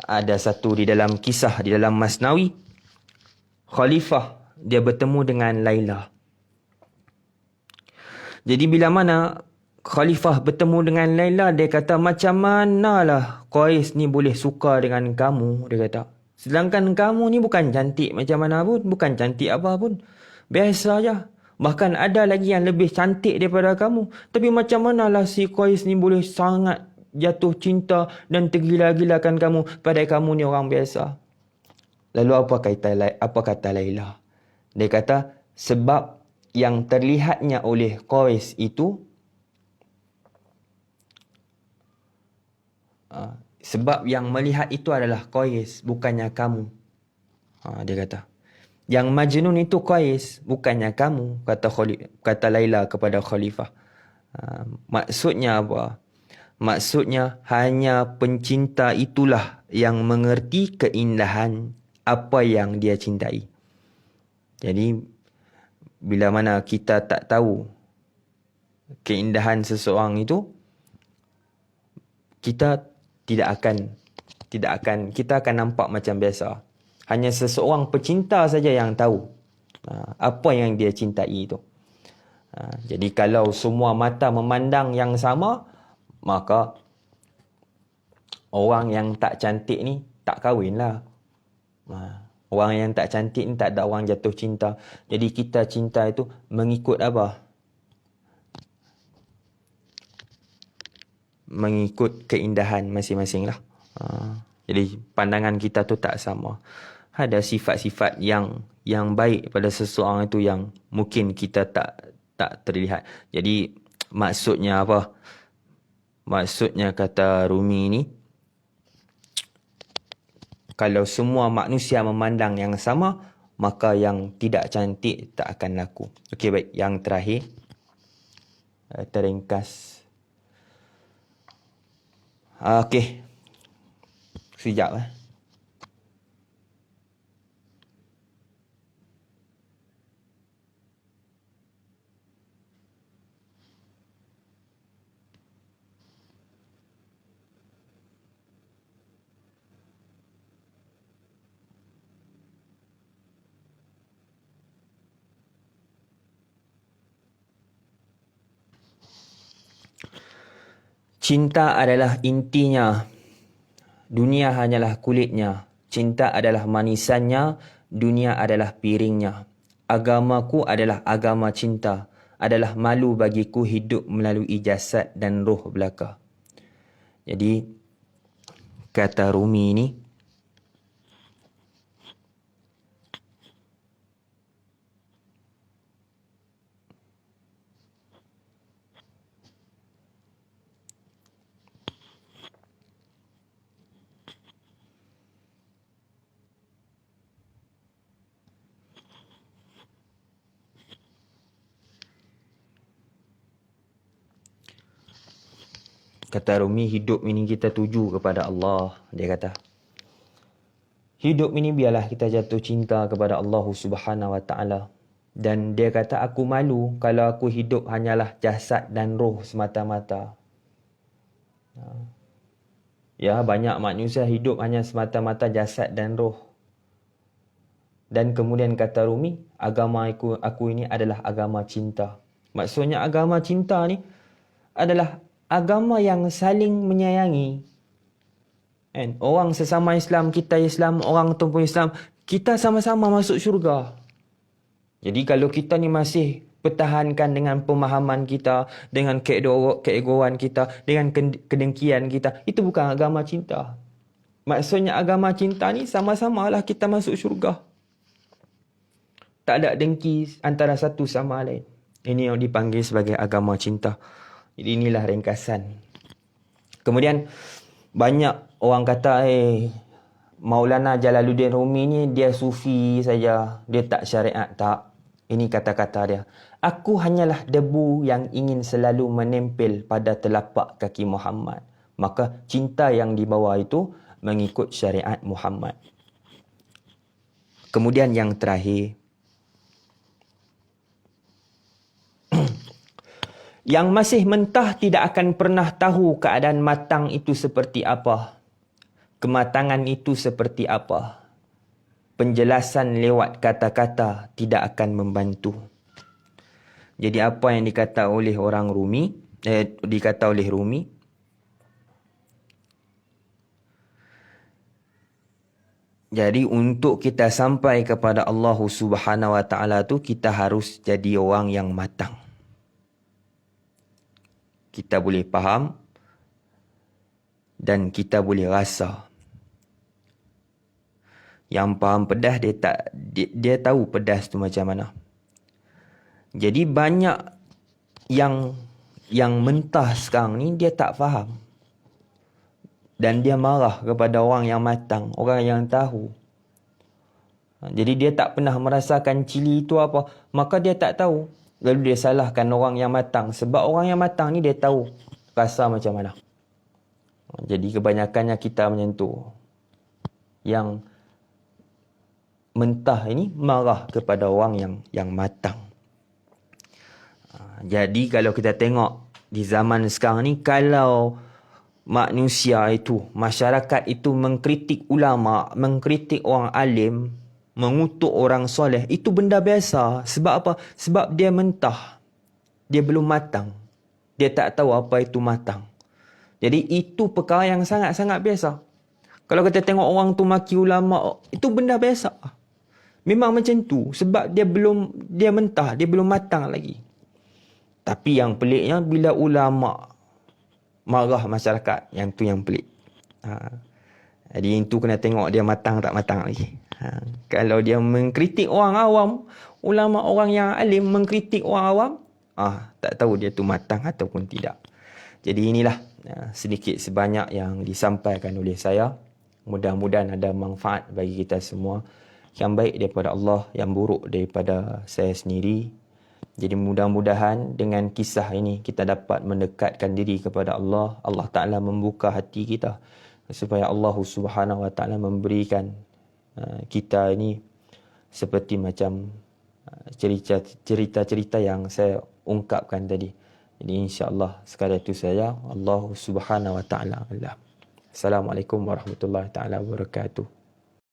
Ada satu di dalam kisah, di dalam Masnawi. Khalifah, dia bertemu dengan Laila. Jadi bila mana Khalifah bertemu dengan Laila, dia kata, macam manalah Qais ni boleh suka dengan kamu, dia kata. Sedangkan kamu ni bukan cantik macam mana pun, bukan cantik apa pun. Biasa je. Bahkan ada lagi yang lebih cantik daripada kamu. Tapi macam manalah si Qais ni boleh sangat jatuh cinta dan tergila-gilakan kamu, padahal kamu ni orang biasa. Lalu apa kata Laila? Dia kata, sebab yang terlihatnya oleh Qais itu, sebab yang melihat itu adalah Qais, bukannya kamu. Dia kata, yang Majnun itu Qais, bukannya kamu, kata Laila kepada Khalifah. Maksudnya apa? Maksudnya hanya pencinta itulah yang mengerti keindahan apa yang dia cintai. Jadi bila mana kita tak tahu keindahan seseorang itu, kita akan nampak macam biasa. Hanya seseorang pecinta saja yang tahu apa yang dia cintai itu. Jadi kalau semua mata memandang yang sama, maka orang yang tak cantik ni tak kahwinlah. Orang yang tak cantik ni tak ada orang jatuh cinta. Jadi kita cinta itu mengikut apa? Mengikut keindahan masing-masing lah. Jadi pandangan kita tu tak sama. Ada sifat-sifat yang baik pada seseorang itu yang mungkin kita tak terlihat. Jadi maksudnya apa? Maksudnya kata Rumi ni, kalau semua manusia memandang yang sama, maka yang tidak cantik tak akan laku. Okey, baik. Yang terakhir, terringkas. Okey. Sekejap. Cinta adalah intinya. Dunia hanyalah kulitnya. Cinta adalah manisannya. Dunia adalah piringnya. Agamaku adalah agama cinta. Adalah malu bagiku hidup melalui jasad dan roh belaka. Jadi, kata Rumi ni, hidup ini kita tuju kepada Allah. Dia kata, hidup ini biarlah kita jatuh cinta kepada Allah Subhanahu Wa Taala. Dan dia kata, aku malu kalau aku hidup hanyalah jasad dan roh semata-mata. Ya, banyak manusia hidup hanya semata-mata jasad dan roh. Dan kemudian kata Rumi, agama aku ini adalah agama cinta. Maksudnya agama cinta ni adalah agama yang saling menyayangi. Kan? Orang sesama Islam, kita Islam, orang tu pun Islam, kita sama-sama masuk syurga. Jadi kalau kita ni masih pertahankan dengan pemahaman kita, dengan keegoan kita, dengan kedengkian kita, itu bukan agama cinta. Maksudnya agama cinta ni sama-samalah kita masuk syurga. Tak ada dengki antara satu sama lain. Ini yang dipanggil sebagai agama cinta. Jadi inilah ringkasan. Kemudian banyak orang kata Maulana Jalaluddin Rumi ni dia sufi saja, dia tak syariat. Tak. Ini kata-kata dia. Aku hanyalah debu yang ingin selalu menempel pada telapak kaki Muhammad. Maka cinta yang dibawa itu mengikut syariat Muhammad. Kemudian yang terakhir. Yang masih mentah tidak akan pernah tahu keadaan matang itu seperti apa. Kematangan itu seperti apa. Penjelasan lewat kata-kata tidak akan membantu. Jadi apa yang dikata oleh orang Rumi, dikata oleh Rumi, jadi untuk kita sampai kepada Allah Subhanahu Wa Taala tu kita harus jadi orang yang matang. Kita boleh faham dan kita boleh rasa. Yang faham pedas dia tahu pedas tu macam mana. Jadi banyak yang mentah sekarang ni dia tak faham. Dan dia marah kepada orang yang matang, orang yang tahu. Jadi dia tak pernah merasakan cili itu apa, maka dia tak tahu. Lalu dia salahkan orang yang matang. Sebab orang yang matang ni dia tahu rasa macam mana. Jadi kebanyakannya kita menyentuh yang mentah ini marah kepada orang yang matang. Jadi kalau kita tengok di zaman sekarang ni, kalau manusia itu, masyarakat itu mengkritik ulama, mengkritik orang alim, mengutuk orang soleh, itu benda biasa. Sebab apa? Sebab dia mentah. Dia belum matang. Dia tak tahu apa itu matang. Jadi itu perkara yang sangat-sangat biasa. Kalau kita tengok orang tu maki ulama, itu benda biasa. Memang macam tu. Sebab dia mentah, dia belum matang lagi. Tapi yang peliknya bila ulama marah masyarakat, yang tu yang pelik. Jadi yang tu kena tengok dia matang tak matang lagi. Kalau dia mengkritik orang awam, ulama orang yang alim mengkritik orang awam, tak tahu dia tu matang ataupun tidak. Jadi inilah sedikit sebanyak yang disampaikan oleh saya. Mudah-mudahan ada manfaat bagi kita semua. Yang baik daripada Allah, yang buruk daripada saya sendiri. Jadi mudah-mudahan dengan kisah ini kita dapat mendekatkan diri kepada Allah. Allah Ta'ala membuka hati kita supaya Allah Subhanahu Wa Ta'ala memberikan kita ini seperti macam cerita-cerita yang saya ungkapkan tadi. Jadi insya-Allah sekadar itu saja. Allah Subhanahu Wa Ta'ala. Assalamualaikum warahmatullahi taala wabarakatuh.